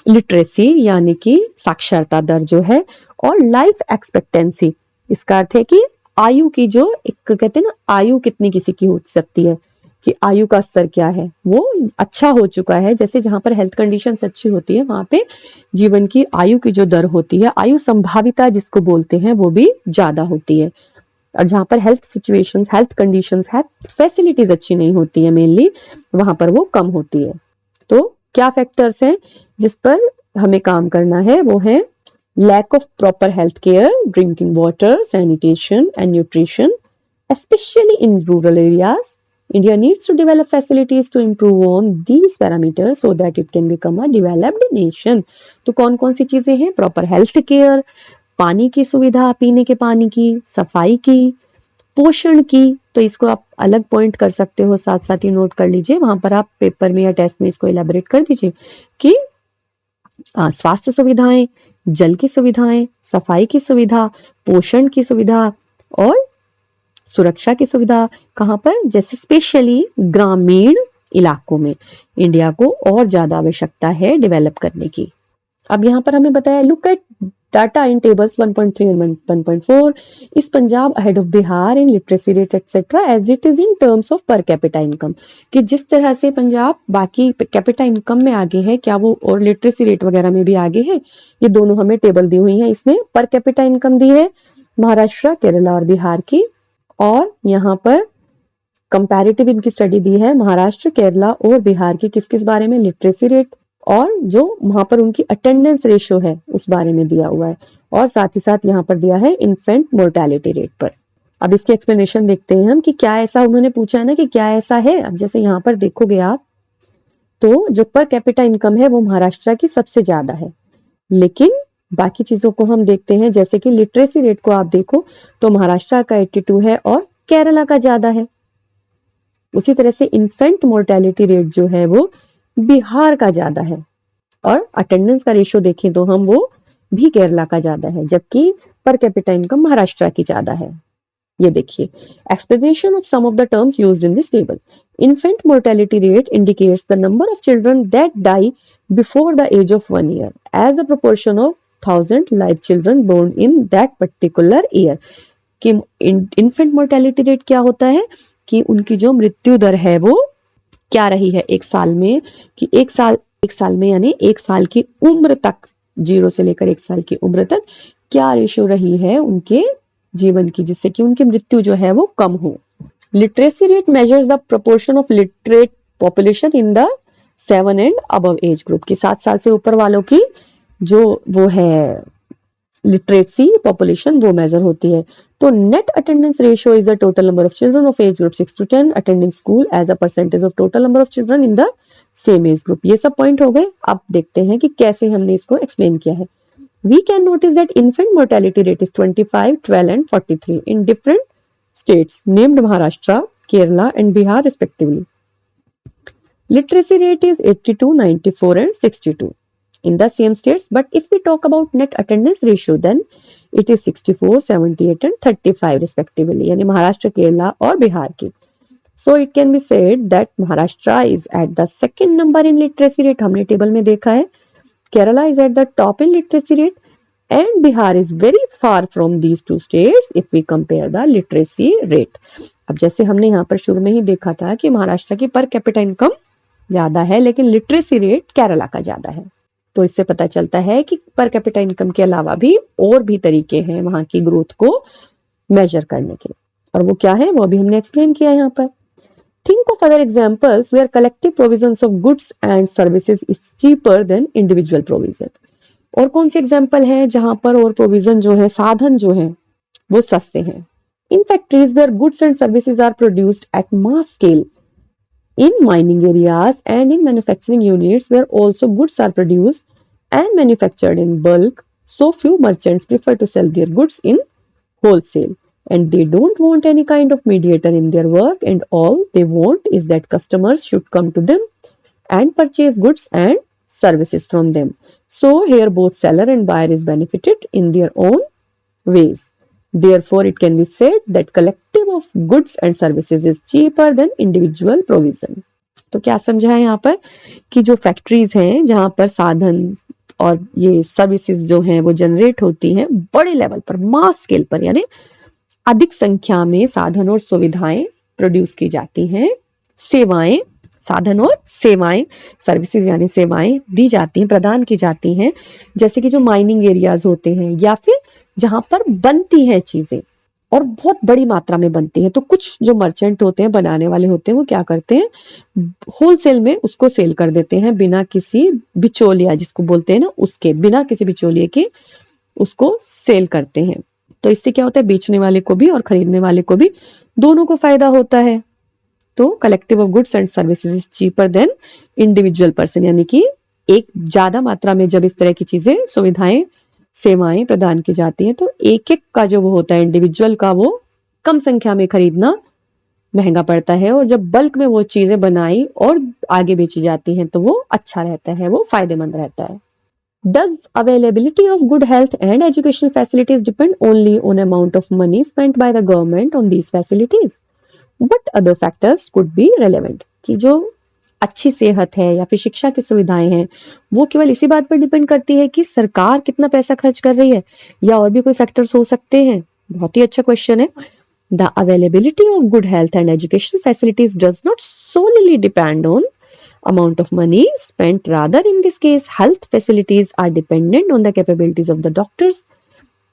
Speaker 1: लिटरेसी यानी कि साक्षरता दर जो है, और लाइफ एक्सपेक्टेंसी इसका अर्थ है कि आयु की जो एक कहते हैं ना, आयु कितनी किसी की हो सकती है, कि आयु का स्तर क्या है, वो अच्छा हो चुका है. जैसे जहां पर हेल्थ कंडीशंस अच्छी होती है वहां पे जीवन की आयु की जो दर होती है, आयु संभाविता जिसको बोलते हैं, वो भी ज्यादा होती है. और जहां पर हेल्थ सिचुएशंस, हेल्थ कंडीशंस है, फैसिलिटीज अच्छी नहीं होती है मेनली, वहां पर वो कम होती है. तो क्या फैक्टर्स हैं जिस पर हमें काम करना है, वो है lack of proper health care, drinking water, sanitation and nutrition, especially in rural areas. India needs to develop facilities to improve on these parameters so that it can become a developed nation. तो कौन कौन सी चीजें हैं? Proper health care, पानी की सुविधा, पीने के पानी की, सफाई की, पोषण की. तो इसको आप अलग पॉइंट कर सकते हो, साथ साथ ही नोट कर लीजिए, वहां पर आप पेपर में या टेस्ट में इसको इलेबोरेट कर दीजिए कि स्वास्थ्य सुविधाएं, जल की सुविधाएं, सफाई की सुविधा, पोषण की सुविधा और सुरक्षा की सुविधा कहां पर? जैसे स्पेशली ग्रामीण इलाकों में इंडिया को और ज्यादा आवश्यकता है डेवलप करने की. अब यहां पर हमें बताया, look at data in tables 1.3 and 1.4. Is Punjab ahead of Bihar in literacy rate etcetera as it is in terms of per capita income. कि जिस तरह से पंजाब बाकी कैपिटा इनकम में आगे है, क्या वो और लिटरेसी रेट वगैरह में भी आगे है? ये दोनों हमें टेबल दी हुई है. इसमें पर कैपिटा इनकम दी है महाराष्ट्र, केरला और बिहार की, और यहाँ पर कंपैरेटिव इनकी स्टडी दी है महाराष्ट्र, केरला और बिहार की. किस किस बारे में? लिटरेसी रेट, और जो वहां पर उनकी अटेंडेंस रेशियो है उस बारे में दिया हुआ है, और साथ ही साथ यहाँ पर दिया है इन्फेंट मोर्टेलिटी रेट पर. अब इसके एक्सप्लेनेशन देखते हैं हम कि क्या ऐसा उन्होंने पूछा है ना, कि क्या ऐसा है. अब जैसे यहाँ पर देखोगे आप, तो जो पर कैपिटा इनकम है वो महाराष्ट्र की सबसे ज्यादा है, लेकिन बाकी चीजों को हम देखते हैं, जैसे कि लिटरेसी रेट को आप देखो तो महाराष्ट्र का 82 है और केरला का ज्यादा है. उसी तरह से इन्फेंट मोर्टेलिटी रेट जो है वो बिहार का ज्यादा है, और अटेंडेंस का रेशियो देखें तो हम वो भी केरला का ज्यादा है, जबकि पर कैपिटा इनकम महाराष्ट्र की ज्यादा है. ये देखिए, explanation of some of the terms used in this table. Infant mortality rate indicates the number of children that die before the age of 1 year as a proportion of 1000 live children born in that particular year. कि infant mortality rate क्या होता है, कि उनकी जो मृत्यु दर है वो क्या रही है एक साल में, कि एक साल में यानी एक साल की उम्र तक, 0 से लेकर 1 साल की उम्र तक क्या रेशियो रही है उनके जीवन की, जिससे कि उनकी मृत्यु जो है वो कम हो. Literacy rate measures the proportion of literate population in the 7 and above age group. की 7 साल से ऊपर वालों की जो वो है लिटरेसी पॉपुलेशन वो मेजर होती है. तो net attendance ratio is the total number of children of age group 6 to 10 attending school as a percentage of total number of children in the same age group. ये सब point हो गए. अब देखते हैं कि कैसे हमने इसको एक्सप्लेन किया है. We can notice that infant mortality rate is 25, 12 and 43 in different states named Maharashtra, Kerala and Bihar respectively. Literacy rate is 82, 94 and 62 in the same states, but if we talk about net attendance ratio, then it is 64, 78 and 35 respectively, यानी महाराष्ट्र, केरला और बिहार की. So it can be said that Maharashtra is at the second number in literacy rate. हमने table में देखा है. Kerala is at the top in literacy rate and Bihar is very far from these two states if we compare the literacy rate. अब जैसे हमने यहाँ पर शुरू में ही देखा था कि महाराष्ट्र की पर कैपिटा इनकम ज्यादा है, लेकिन लिटरेसी रेट केरला का ज्यादा है. तो इससे पता चलता है कि पर कैपिटा इनकम के अलावा भी और भी तरीके हैं वहां की ग्रोथ को मेजर करने के, और वो क्या है वो भी हमने एक्सप्लेन किया यहाँ पर. Think of other examples where collective provisions of goods and services is cheaper than individual provision. और कौन सी एग्जाम्पल है जहां पर और प्रोविजन जो है, साधन जो है वो सस्ते हैं? In factories where goods and services are produced at mass scale, in mining areas and in manufacturing units where also goods are produced and manufactured in bulk, so few merchants prefer to sell their goods in wholesale, and they don't want any kind of mediator in their work, and all they want is that customers should come to them and purchase goods and services from them. So here both seller and buyer is benefited in their own ways. Therefore, it can be said that collective of goods and services is cheaper than individual provision. तो क्या समझा है यहाँ पर कि जो factories हैं जहां पर साधन और ये सर्विसेज जो हैं वो जनरेट होती हैं बड़े लेवल पर, मास स्केल पर, यानी अधिक संख्या में साधन और सुविधाएं प्रोड्यूस की जाती हैं, सेवाएं, साधन और सेवाएं, सर्विसेज यानी सेवाएं दी जाती हैं, प्रदान की जाती हैं, जैसे कि जो माइनिंग एरियाज होते हैं या फिर जहां पर बनती हैं चीजें और बहुत बड़ी मात्रा में बनती है, तो कुछ जो मर्चेंट होते हैं, बनाने वाले होते हैं, वो क्या करते हैं, होलसेल में उसको सेल कर देते हैं बिना किसी बिचौलिया, जिसको बोलते हैं ना, उसके बिना किसी बिचौलिए के उसको सेल करते हैं। तो इससे क्या होता है, बेचने वाले को भी और खरीदने वाले को भी, दोनों को फायदा होता है। तो collective of goods and services is cheaper than individual person, यानी कि एक ज्यादा मात्रा में जब इस तरह की चीजें, सुविधाएं, सेवाएं प्रदान की जाती हैं, तो एक एक का जो वो होता है इंडिविजुअल का, वो कम संख्या में खरीदना महंगा पड़ता है, और जब बल्क में वो चीजें बनाई और आगे बेची जाती हैं तो वो अच्छा रहता है, वो फायदेमंद रहता है। Does availability of good health and educational facilities depend only on amount of money spent by the government on these facilities? But other factors could be relevant. कि जो अच्छी सेहत है या फिर शिक्षा की सुविधाएं हैं वो केवल इसी बात पर डिपेंड करती है कि सरकार कितना पैसा खर्च कर रही है, या और भी कोई फैक्टर्स हो सकते हैं? बहुत ही अच्छा क्वेश्चन है। The availability of good health and educational facilities does not solely depend on amount of money spent. Rather, in this case, health facilities are dependent on the capabilities of the doctors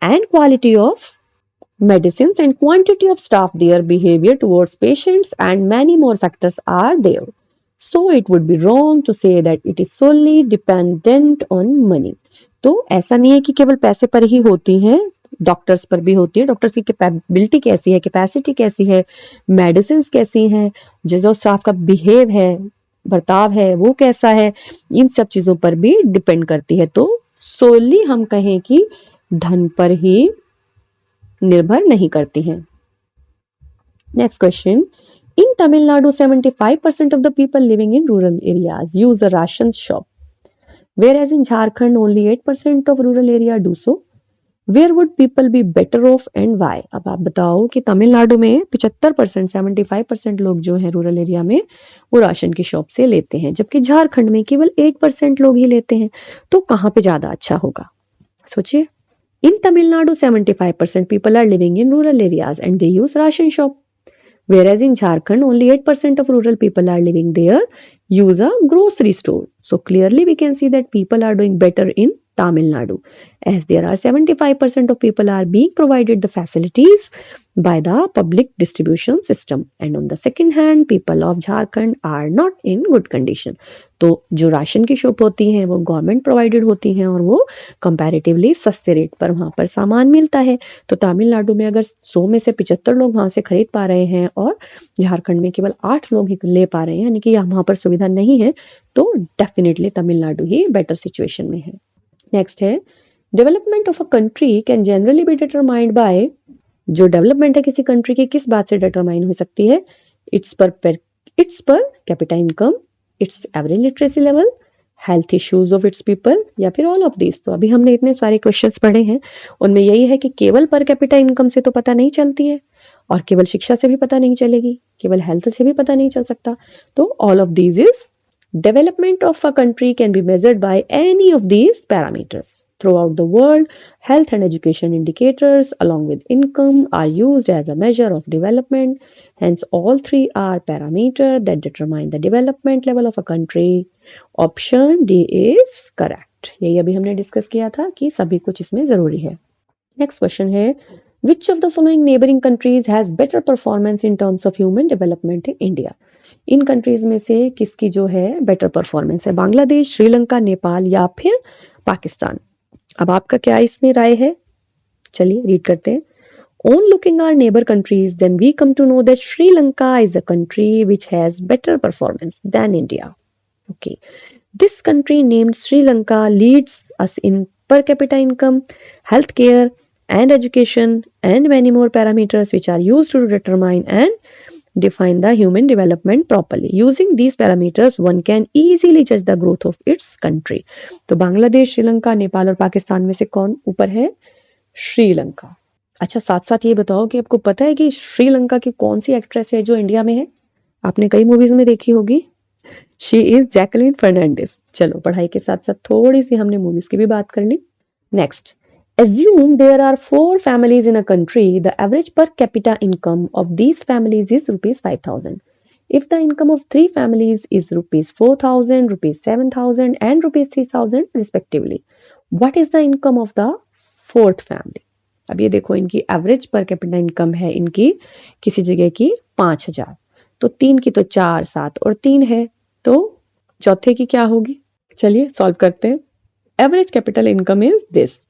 Speaker 1: and quality of medicines and quantity of staff, their behavior towards patients, and many more factors are there. So it would be wrong to say that it is solely dependent on money. तो ऐसा नहीं है कि केवल पैसे पर ही होती हैं, डॉक्टर्स पर भी होती है। डॉक्टर्स की कैपेबिलिटी कैसी है, कैपेसिटी कैसी है, मेडिसिन कैसी हैं, जो स्टाफ का बिहेव है, बर्ताव है, वो कैसा है, इन सब चीजों पर भी डिपेंड करती है। तो सोली हम कहें कि धन पर ही निर्भर नहीं करती हैं। Next question, in Tamil Nadu 75% of the people living in rural areas use a ration shop, whereas in Jharkhand only 8% of rural area do so. Where would people be better off and why? अब आप बताओ कि तमिलनाडु में 75%, 75% लोग जो है rural area में वो राशन की शॉप से लेते हैं, जबकि झारखंड में केवल 8% लोग ही लेते हैं। तो कहाँ पे ज्यादा अच्छा होगा? सोचिए। In Tamil Nadu, 75% people are living in rural areas and they use ration shop. Whereas in Jharkhand, only 8% of rural people are living there, use a grocery store. So clearly we can see that people are doing better in Tamil Nadu, as there are 75% of people are being provided the facilities by the public distribution system. And on the second hand, people of Jharkhand are not in good condition. तो जो ration की shop होती हैं वो government provided होती हैं और वो कंपैरेटिवली सस्ते रेट पर वहां पर सामान मिलता है। तो तमिलनाडु में अगर 100 में से 75 लोग वहां से खरीद पा रहे हैं और झारखंड में केवल 8 लोग ही ले पा रहे हैं, यानी कि वहां पर सुविधा नहीं है, तो डेफिनेटली तमिलनाडु ही बेटर सिचुएशन में है। नेक्स्ट है, development of a country can generally be determined by, जो डेवलपमेंट है किसी कंट्री की किस बात से डिटरमाइन हो सकती है? इट्स पर capita income, it's average literacy level, health issues of its people, या फिर ऑल ऑफ दिस। तो अभी हमने इतने सारे क्वेश्चंस पढ़े हैं, उनमें यही है कि केवल पर कैपिटा इनकम से तो पता नहीं चलती है, और केवल शिक्षा से भी पता नहीं चलेगी, केवल हेल्थ से भी पता नहीं चल सकता। तो all of these is development of a country can be measured by any of these parameters. Throughout the world, health and education indicators along with income are used as a measure of development. Hence, all three are parameters that determine the development level of a country. Option D is correct. यही अभी हमने discuss किया था कि सभी कुछ इसमें जरूरी है। नेक्स्ट क्वेश्चन है, which of the following neighboring countries has better performance in terms of human development in India? In countries में से किसकी जो है बेटर परफॉर्मेंस है? बांग्लादेश, श्रीलंका, नेपाल या फिर पाकिस्तान? अब आपका क्या इसमें राय है? चलिए रीड करते हैं. On looking our neighbor countries, then we come to know that Sri Lanka is a country which has better performance than India. Okay. This country named Sri Lanka leads us in per capita income, healthcare, and education, and many more parameters which are used to determine and define the human development properly. Using these parameters, one can easily judge the growth of its country. तो बांग्लादेश, श्रीलंका, नेपाल और पाकिस्तान में से कौन ऊपर है? श्रीलंका. अच्छा, साथ साथ ये बताओ कि आपको पता है कि श्रीलंका की कौन सी एक्ट्रेस है जो इंडिया में है? आपने कई मूवीज में देखी होगी. She is Jacqueline Fernandez. चलो, पढ़ाई के साथ साथ थोड़ी सी हमने मूवीज की भी बात कर ली. Next, assume there are 4 families in a country. The average per capita income of these families is rupees 5,000. If the income of 3 families is rupees 4,000, rupees 7,000 and rupees 3,000 respectively, what is the income of the 4th family? अब ये देखो, इनकी average पर capita income है इनकी किसी जगह की 5,000, तो 3 की तो 4, 7 और 3 है, तो चौथे की क्या होगी? चलिए सॉल्व करते हैं. Average capital income is this.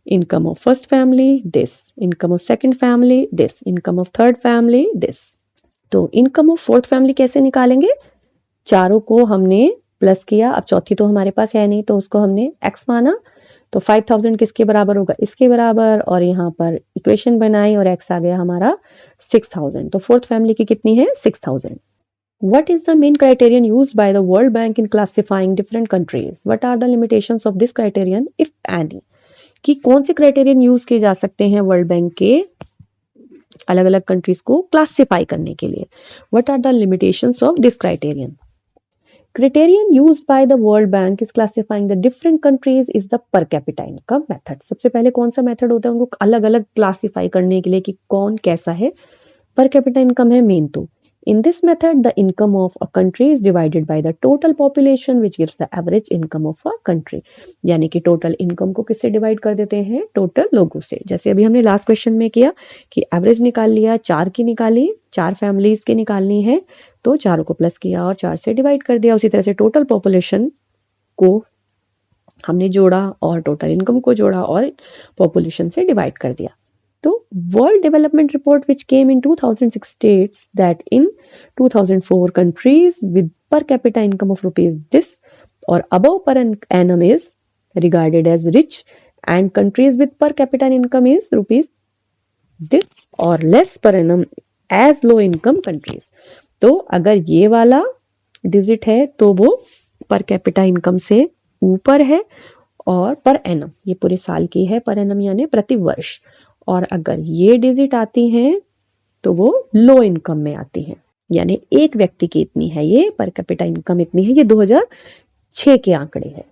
Speaker 1: Income of first family this, income of second family this, income of third family this. तो इनकम ऑफ फोर्थ फैमिली कैसे निकालेंगे? चारों को हमने प्लस किया, अब चौथी तो हमारे पास है नहीं तो उसको हमने एक्स माना, तो 5,000 किसके बराबर होगा? इसके बराबर, और यहाँ पर इक्वेशन बनाई और एक्स आ गया हमारा 6,000. तो फोर्थ फैमिली की कितनी है? 6,000. What is the main criterion used by the World Bank in classifying different countries? What are the limitations of this criterion, if any? कि कौन से क्राइटेरियन यूज किए जा सकते हैं वर्ल्ड बैंक के अलग अलग कंट्रीज को क्लासिफाई करने के लिए? What are the limitations of this criterion? Criterion used by the World Bank is classifying the different countries is the per capita income method. सबसे पहले कौन सा मेथड होता है उनको अलग अलग क्लासिफाई करने के लिए कि कौन कैसा है? पर कैपिटा इनकम है मेन. तो in this method the income of a country is divided by the total population which gives the average income of a country. यानी कि टोटल इनकम को किससे डिवाइड कर देते हैं? टोटल लोगों से. जैसे अभी हमने लास्ट क्वेश्चन में किया कि एवरेज निकाल लिया, 4 की निकाली, 4 फैमिलीज की निकालनी है तो चारों को प्लस किया और 4 से डिवाइड कर दिया. उसी तरह से टोटल पॉपुलेशन को हमने जोड़ा और टोटल इनकम को जोड़ा और पॉपुलेशन से डिवाइड कर दिया. तो world development report which came in 2006 states that in 2004 countries with per capita income of rupees this or above per annum is regarded as rich and countries with per capita income is rupees this or less per annum as low income countries. तो अगर ये वाला digit है तो वो पर capita income से ऊपर है, और पर एनम ये पूरे साल की है, पर एनम यानी प्रति वर्ष, और अगर ये डिजिट आती हैं तो वो लो इनकम में आती हैं, यानी एक व्यक्ति की इतनी है, ये पर कैपिटा इनकम इतनी है. ये 2006 के आंकड़े हैं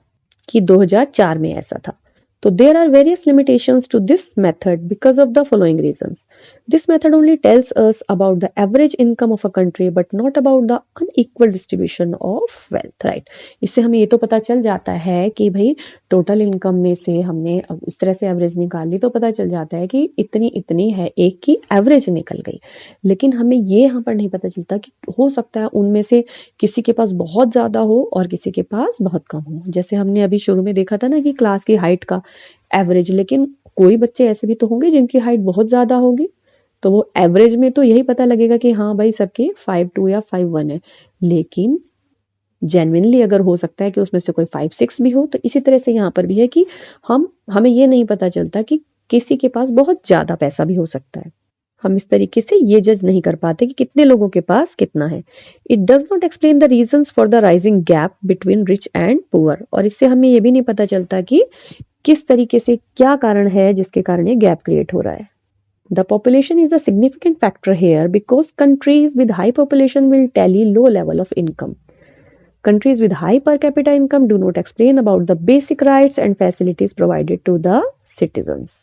Speaker 1: कि 2004 में ऐसा था. So there are various limitations to this method because of the following reasons. This method only tells us about the average income of a country but not about the unequal distribution of wealth, right? इससे हमें ये तो पता चल जाता है कि भाई टोटल इनकम में से हमने इस तरह से एवरेज निकाल ली तो पता चल जाता है कि इतनी इतनी है, एक की एवरेज निकल गई. लेकिन हमें ये यहाँ पर नहीं पता चलता कि हो सकता है उनमें से किसी के पास बहुत ज्यादा हो और किसी के पास बहुत कम हो. जैसे हमने अभी शुरू में देखा था ना कि क्लास की हाइट का एवरेज, लेकिन कोई बच्चे ऐसे भी तो होंगे जिनकी हाइट बहुत ज्यादा होगी, तो वो एवरेज में तो यही पता लगेगा कि हाँ भाई सबके 5'2" या 5'1" है, लेकिन जेन्युइनली अगर हो सकता है कि उसमें से कोई 5'6" भी हो. तो इसी तरह से यहाँ पर भी है कि हमें ये नहीं पता चलता कि किसी के पास बहुत ज्यादा पैसा भी हो सकता है. हम इस तरीके से ये जज नहीं कर पाते कि कितने लोगों के पास कितना है. It does not explain the reasons for the rising gap between rich and poor. और इससे हमें ये भी नहीं पता चलता कि किस तरीके से क्या कारण है जिसके कारण ये गैप क्रिएट हो रहा है. The population is a significant factor here because countries with high population will tally low level of income. Countries with high per capita income do not explain about the basic rights and facilities provided to the citizens.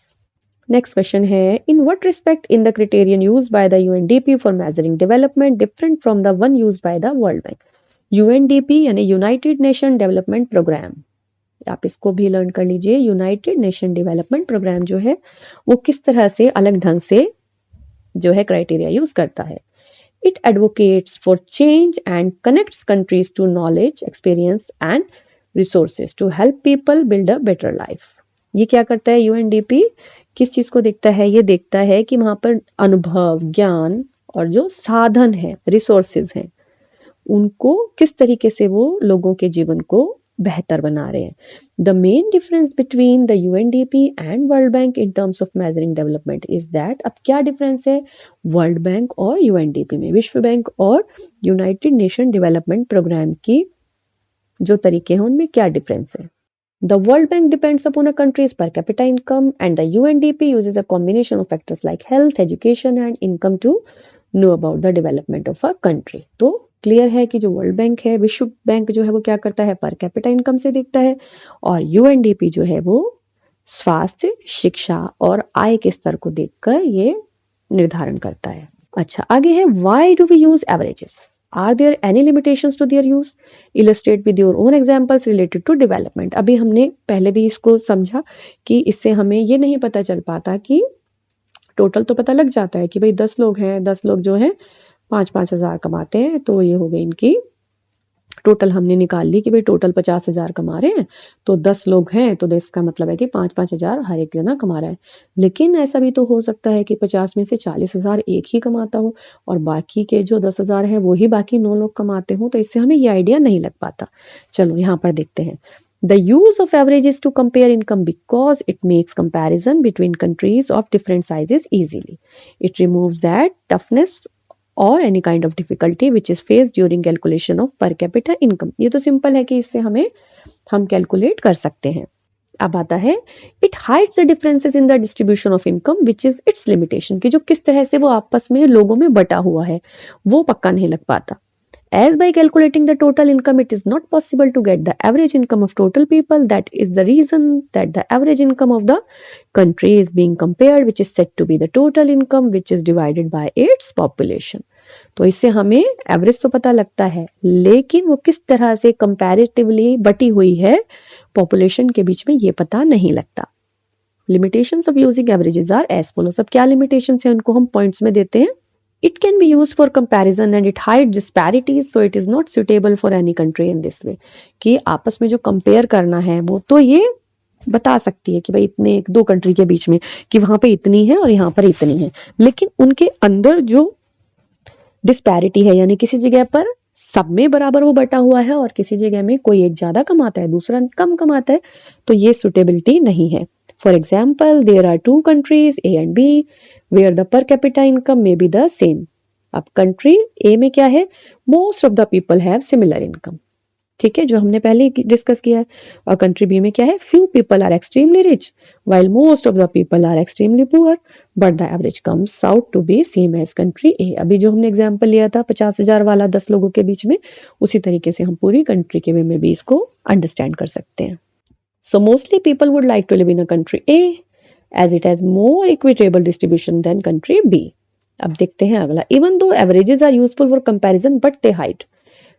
Speaker 1: Next question है, in what respect in the criterion used by the UNDP for measuring development different from the one used by the World Bank? UNDP यानी United nation development programme, आप इसको भी learn कर लीजिए. United nation development programme जो है वो किस तरह से अलग ढंग से जो है क्राइटेरिया यूज करता है. It advocates for change and connects countries to knowledge, experience and resources to help people build a better life. ये क्या करता है, यूएनडीपी किस चीज को देखता है, ये देखता है कि वहां पर अनुभव, ज्ञान और जो साधन है, रिसोर्सेज हैं, उनको किस तरीके से वो लोगों के जीवन को बेहतर बना रहे हैं। The main difference between the UNDP and world bank in terms of measuring development is that, अब क्या डिफरेंस है वर्ल्ड बैंक और यूएनडीपी में, विश्व बैंक और यूनाइटेड नेशन डेवलपमेंट प्रोग्राम की जो तरीके हैं उनमें क्या डिफरेंस है। The World Bank depends upon a country's per capita income, and the UNDP uses a combination of factors like health, education and income to know about the development of a country. तो clear है कि जो world bank है, विश्व bank जो है वो क्या करता है, पर कैपिटा इनकम से देखता है, और यूएनडीपी जो है वो स्वास्थ्य, शिक्षा और आय के स्तर को देखकर ये निर्धारण करता है। अच्छा, आगे है why do we use averages, are there any limitations to their use, illustrate with your own examples related to development. अभी हमने पहले भी इसको समझा कि इससे हमें ये नहीं पता चल पाता कि टोटल तो पता लग जाता है कि भाई 10 लोग हैं, 10 लोग जो हैं 5-5 हजार कमाते हैं, तो ये हो गई इनकी टोटल हमने निकाल ली कि भाई टोटल 50,000 कमा रहे हैं, तो 10 लोग हैं तो 10 का मतलब है कि 5-5 हजार हर एक जना कमा रहा है। लेकिन ऐसा भी तो हो सकता है कि 50 में से 40,000 एक ही कमाता हो और बाकी के जो 10,000 है वो ही बाकी 9 लोग कमाते हो, तो इससे हमें ये आइडिया नहीं लग पाता। चलो यहाँ पर देखते हैं। The use of averages to compare income because it makes comparison between countries of different sizes easily. It removes that toughness or any kind of difficulty which is faced during calculation of per capita income. ये तो simple है कि इससे हम calculate कर सकते हैं। अब आता है it hides the differences in the distribution of income which is its limitation, कि जो किस तरह से वो आपस में लोगों में बटा हुआ है वो पक्का नहीं लग पाता। As by calculating the total income, it is not possible to get the average income of total people. That is the reason that the average income of the country is being compared, which is said to be the total income, which is divided by its population. तो इससे हमें average तो पता लगता है, लेकिन वो किस तरह से कंपैरेटिवली बटी हुई है पॉपुलेशन के बीच में ये पता नहीं लगता। Limitations of using averages are as follows. अब क्या लिमिटेशंस है उनको हम पॉइंट्स में देते हैं। It can be used for comparison and it hides disparities, so it is not suitable for any country in this way. कि आपस में जो कंपेयर करना है वो तो ये बता सकती है कि भाई इतने दो कंट्री के बीच में कि वहां पे इतनी है और यहाँ पर इतनी है, लेकिन उनके अंदर जो डिस्पैरिटी है, यानी किसी जगह पर सब में बराबर वो बटा हुआ है और किसी जगह में कोई एक ज्यादा कमाता है दूसरा कम कमाता है, तो ये सुटेबिलिटी नहीं है। For example, there are two countries A and B where the per capita income may be the same. अब कंट्री ए में क्या है, most of the people have similar income, ठीक है, जो हमने पहले डिस्कस किया है। और कंट्री बी में क्या है, few people are extremely rich while most of the people are extremely poor, but the average comes out to be same as country A. अभी जो हमने एग्जांपल लिया था 50,000 वाला 10 लोगों के बीच में, उसी तरीके से हम पूरी कंट्री के वे में भी इसको अंडरस्टैंड कर सकते हैं। So mostly people would like to live in a country A as it has more equitable distribution than country B. अब देखते हैं अगला। Even though averages are useful for comparison, but they hide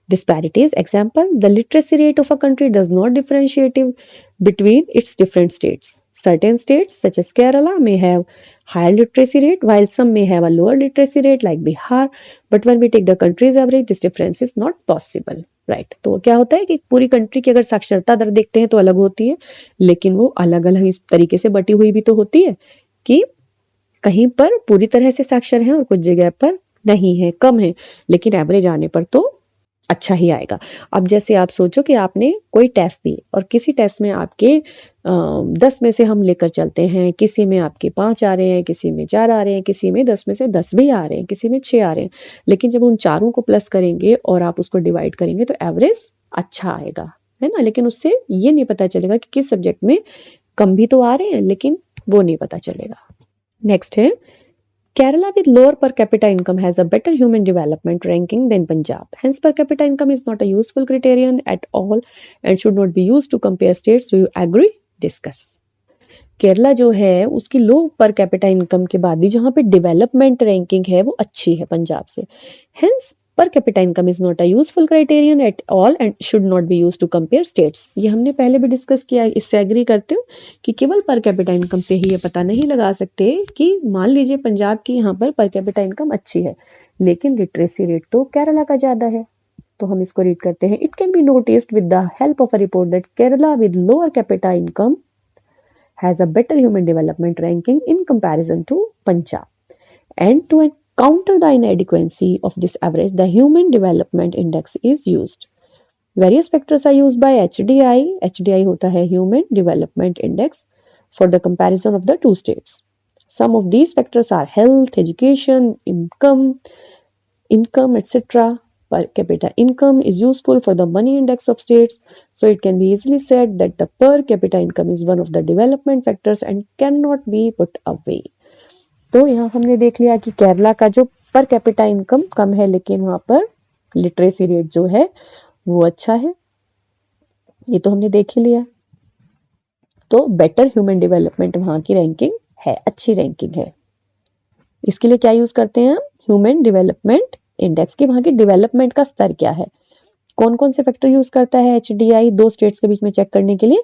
Speaker 1: disparities. Example, the literacy rate of a country does not differentiate between its different states. Certain states such as Kerala may have higher literacy rate while some may have a lower literacy rate like Bihar. But when we take the country's average, this difference is not possible. Right, तो क्या होता है कि पूरी country की अगर साक्षरता दर देखते हैं तो अलग होती है, लेकिन वो अलग अलग इस तरीके से बटी हुई भी तो होती है कि कहीं पर पूरी तरह से साक्षर है और कुछ जगह पर नहीं है, कम है, लेकिन एवरेज आने पर तो अच्छा ही आएगा। अब जैसे आप सोचो कि आपने कोई टेस्ट दी और किसी टेस्ट में आपके 10 में से हम लेकर चलते हैं, किसी में आपके 5 आ रहे हैं, किसी में 4 आ रहे हैं, किसी में 10 में से 10 भी आ रहे हैं, किसी में 6 आ रहे हैं, लेकिन जब उन चारों को प्लस करेंगे और आप उसको डिवाइड करेंगे तो एवरेज अच्छा आएगा, है ना। लेकिन उससे ये नहीं पता चलेगा कि किस सब्जेक्ट में कम भी तो आ रहे हैं, लेकिन वो नहीं पता चलेगा। नेक्स्ट है Kerala with lower per capita income has a better human development ranking than Punjab. Hence, per capita income is not a useful criterion at all and should not be used to compare states. Do you agree? Discuss. Kerala जो है उसकी लो पर capita income के बाद भी जहाँ पे development ranking है वो अच्छी है पंजाब से। Hence, per capita income is not a useful criterion at all and should not be used to compare states. ये हमने पहले भी डिस्कस किया है, इससे एग्री करते हो कि केवल पर कैपिटा इनकम से ही ये पता नहीं लगा सकते कि मान लीजिए पंजाब की यहाँ पर कैपिटा इनकम अच्छी है, लेकिन लिटरेसी रेट तो केरला का ज्यादा है। तो हम इसको रीड करते हैं। It can be noticed with the help of a report that Kerala with lower capita income has a better human development ranking in comparison to Punjab. And to counter the inadequacy of this average, the Human Development Index is used. Various factors are used by HDI. HDI होता है Human Development Index for the comparison of the two states. Some of these factors are health, education, income, etc. Per capita income is useful for the money index of states, so it can be easily said that the per capita income is one of the development factors and cannot be put away. तो यहाँ हमने देख लिया कि केरला का जो पर capita income कम है, लेकिन वहां पर लिटरेसी रेट जो है वो अच्छा है, ये तो हमने देख ही लिया। तो बेटर ह्यूमन डेवलपमेंट वहां की रैंकिंग है, अच्छी रैंकिंग है। इसके लिए क्या यूज करते हैं हम? ह्यूमन डेवलपमेंट इंडेक्स की वहां की डेवलपमेंट का स्तर क्या है। कौन कौन से फैक्टर यूज करता है एचडीआई दो स्टेट्स के बीच में चेक करने के लिए?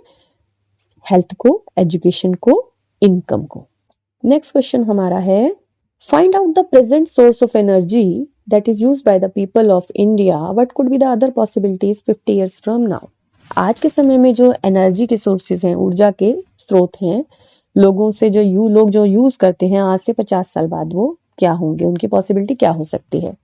Speaker 1: हेल्थ को, एजुकेशन को, इनकम को। नेक्स्ट क्वेश्चन हमारा है, find out the present source of energy that is used by the people of India, what could be the other possibilities 50 years from now. आज के समय में जो एनर्जी के सोर्सेज हैं, ऊर्जा के स्रोत हैं, लोगों से लोग जो यूज करते हैं आज से 50 साल बाद, वो क्या होंगे, उनकी पॉसिबिलिटी क्या हो सकती है।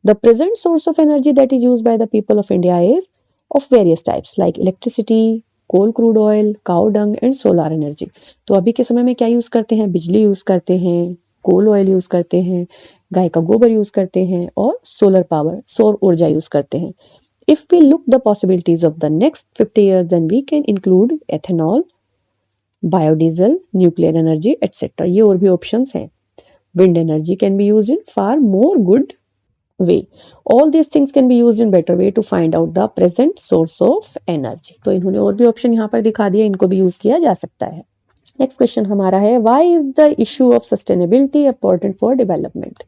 Speaker 1: The present source of energy that is used by the people of India is of various types like electricity, coal, crude oil, cow dung and solar energy. तो अभी के समय में क्या यूज करते हैं? बिजली यूज करते हैं, कोल ऑयल यूज करते हैं, गाय का गोबर यूज करते हैं और सोलर पावर, सौर ऊर्जा यूज करते हैं। If we look the possibilities of the next 50 years, then we can include ethanol, biodiesel, nuclear energy, etc. ये और भी options हैं। Wind energy can be used in far more good way. All these things can be used in better way to find out the present source of energy. तो इन्होंने और भी option यहाँ पर दिखा दिया, इनको भी use किया जा सकता है। Next question हमारा है, why is the issue of sustainability important for development?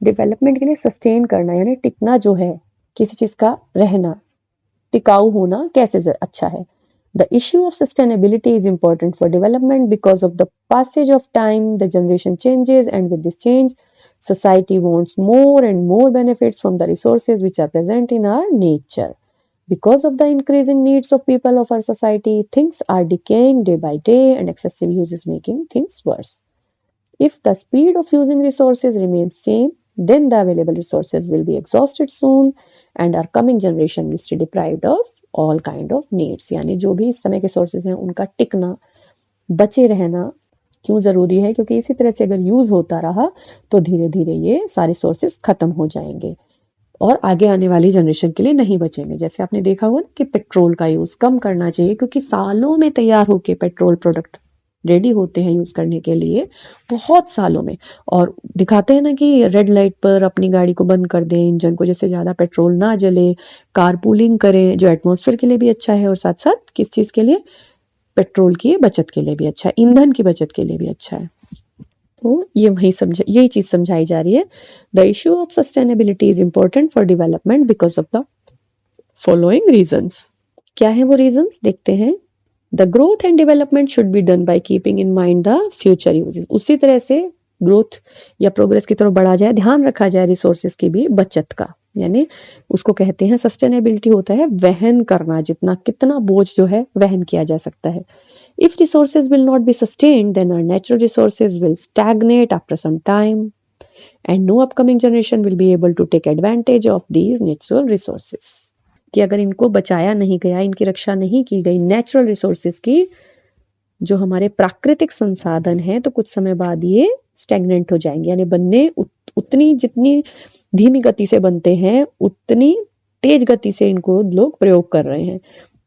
Speaker 1: Development के लिए sustain करना यानी टिकना जो है, किसी चीज का रहना, टिकाऊ होना कैसे अच्छा है। The issue of sustainability is important for development because of the passage of time, the generation changes, and with this change, society wants more and more benefits from the resources which are present in our nature. Because of the increasing needs of people of our society, things are decaying day by day and excessive use is making things worse. If the speed of using resources remains same, then the available resources will be exhausted soon and our coming generation will stay deprived of all kind of needs. यानी जो भी इस समय के sources हैं उनका टिकना, बचे रहना क्यों जरूरी है? क्योंकि इसी तरह से अगर यूज होता रहा तो धीरे धीरे ये सारे सोर्सेज खत्म हो जाएंगे और आगे आने वाली जनरेशन के लिए नहीं बचेंगे। जैसे आपने देखा होगा कि पेट्रोल का यूज कम करना चाहिए, क्योंकि सालों में तैयार होके पेट्रोल प्रोडक्ट रेडी होते हैं यूज करने के लिए, बहुत सालों में। और दिखाते हैं ना कि रेड लाइट पर अपनी गाड़ी को बंद कर दें, इंजन को, जैसे ज्यादा पेट्रोल ना जले, कारपूलिंग करें जो एटमॉस्फेयर के लिए भी अच्छा है और साथ साथ किस चीज के लिए? पेट्रोल की बचत के लिए भी अच्छा है, ईंधन की बचत के लिए भी अच्छा है। तो यही चीज समझाई जा रही है। The issue of sustainability is important for development because of the following reasons. क्या है वो रीजंस? देखते हैं। The growth and development should be done by keeping in mind the future uses. उसी तरह से ग्रोथ या प्रोग्रेस की तरफ बढ़ा जाए, ध्यान रखा जाए रिसोर्सेज की भी बचत का, यानी उसको कहते हैं सस्टेनेबिलिटी होता है वहन करना, जितना कितना बोझ जो है वहन किया जा सकता है। If resources will not be sustained, then our natural resources will stagnate after some time and no upcoming generation will be able to take advantage of these natural resources. कि अगर इनको बचाया नहीं गया, इनकी रक्षा नहीं की गई, नेचुरल रिसोर्सेज की, जो हमारे प्राकृतिक संसाधन हैं, तो कुछ समय बाद ये स्टैग्नेंट हो जाएंगे, यानी बनने उतनी जितनी धीमी गति से बनते हैं उतनी तेज गति से इनको लोग प्रयोग कर रहे हैं।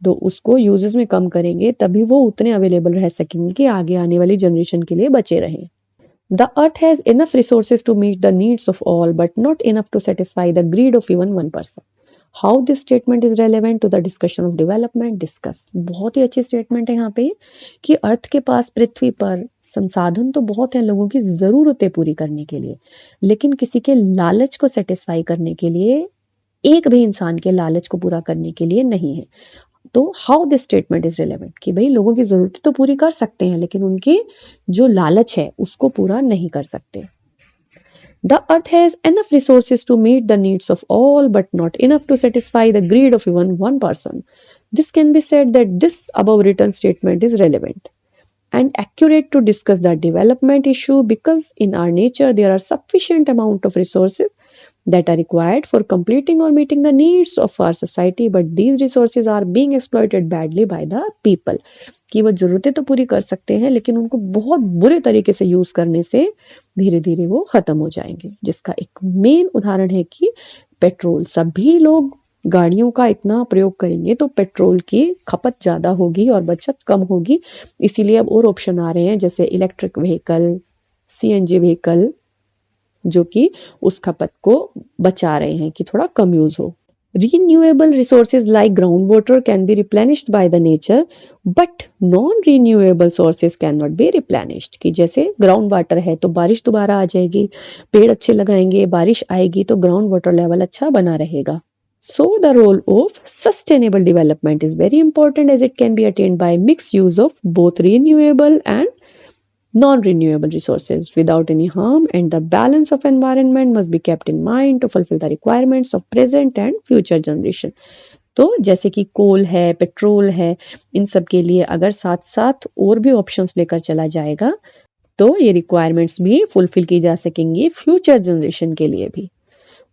Speaker 1: तो उसको यूजेस में कम करेंगे तभी वो उतने अवेलेबल रह सकेंगे कि आगे आने वाली जनरेशन के लिए बचे रहें। The earth has enough resources to meet the needs of all, but not enough to satisfy the greed of even one person. How this statement is relevant to the discussion of development? Discuss. बहुत ही अच्छी statement है यहाँ पे कि अर्थ के पास, पृथ्वी पर संसाधन तो बहुत है लोगों की जरूरतें पूरी करने के लिए, लेकिन किसी के लालच को सेटिस्फाई करने के लिए, एक भी इंसान के लालच को पूरा करने के लिए नहीं है। तो how this statement is relevant कि भाई लोगों की जरूरतें तो पूरी कर सकते हैं लेकिन उनकी जो लालच है उसको पूरा नहीं कर सकते। The earth has enough resources to meet the needs of all, but not enough to satisfy the greed of even one person. This can be said that this above written statement is relevant. and accurate to discuss the development issue, because in our nature there are sufficient amount of resources that are required for completing or meeting the needs of our society, but these resources are being exploited badly by the people। कि वो जरूरतें तो पूरी कर सकते हैं लेकिन उनको बहुत बुरे तरीके से यूज करने से धीरे धीरे वो खत्म हो जाएंगे, जिसका एक मेन उदाहरण है कि पेट्रोल। सभी लोग गाड़ियों का इतना प्रयोग करेंगे तो पेट्रोल की खपत ज्यादा होगी और बचत कम होगी, इसीलिए अब और ऑप्शन आ रहे हैं जैसे इलेक्ट्रिक व्हीकल, सीएनजी व्हीकल, जो कि उस खपत को बचा रहे हैं कि थोड़ा कम यूज हो। Renewable resources like groundwater can be replenished by the nature, but non-renewable sources cannot be replenished। कि जैसे ग्राउंड वाटर है तो बारिश दोबारा आ जाएगी, पेड़ अच्छे लगाएंगे, बारिश आएगी तो ग्राउंड वाटर लेवल अच्छा बना रहेगा। So the role of sustainable development is very important as it can be attained by mixed use of both renewable and non-renewable resources without any harm, and the balance of environment must be kept in mind to fulfill the requirements of present and future generation। तो जैसे कि कोल है, petrol है, इन सब के लिए अगर साथ साथ और भी ऑप्शंस लेकर चला जाएगा तो ये रिक्वायरमेंट्स भी फुलफिल की जा सकेंगी फ्यूचर जनरेशन के लिए भी।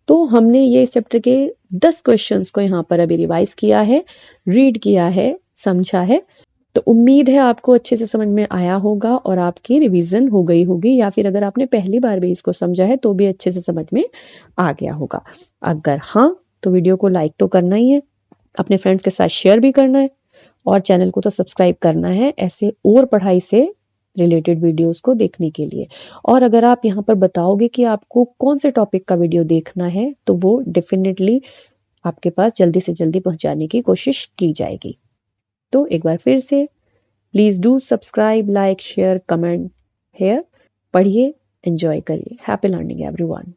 Speaker 1: तो हमने ये चैप्टर के 10 क्वेश्चंस को यहाँ पर अभी रिवाइज किया है, रीड किया है, समझा है। तो उम्मीद है आपको अच्छे से समझ में आया होगा और आपकी रिवीजन हो गई होगी, या फिर अगर आपने पहली बार भी इसको समझा है तो भी अच्छे से समझ में आ गया होगा। अगर हाँ तो वीडियो को लाइक तो करना ही है, अपने फ्रेंड्स के साथ शेयर भी करना है और चैनल को तो सब्सक्राइब करना है ऐसे और पढ़ाई से रिलेटेड वीडियोस को देखने के लिए। और अगर आप यहाँ पर बताओगे कि आपको कौन से टॉपिक का वीडियो देखना है तो वो डेफिनेटली आपके पास जल्दी से जल्दी पहुंचाने की कोशिश की जाएगी। तो एक बार फिर से please do subscribe, like, share, comment here. पढ़िए, एंजॉय करिए। Happy learning everyone.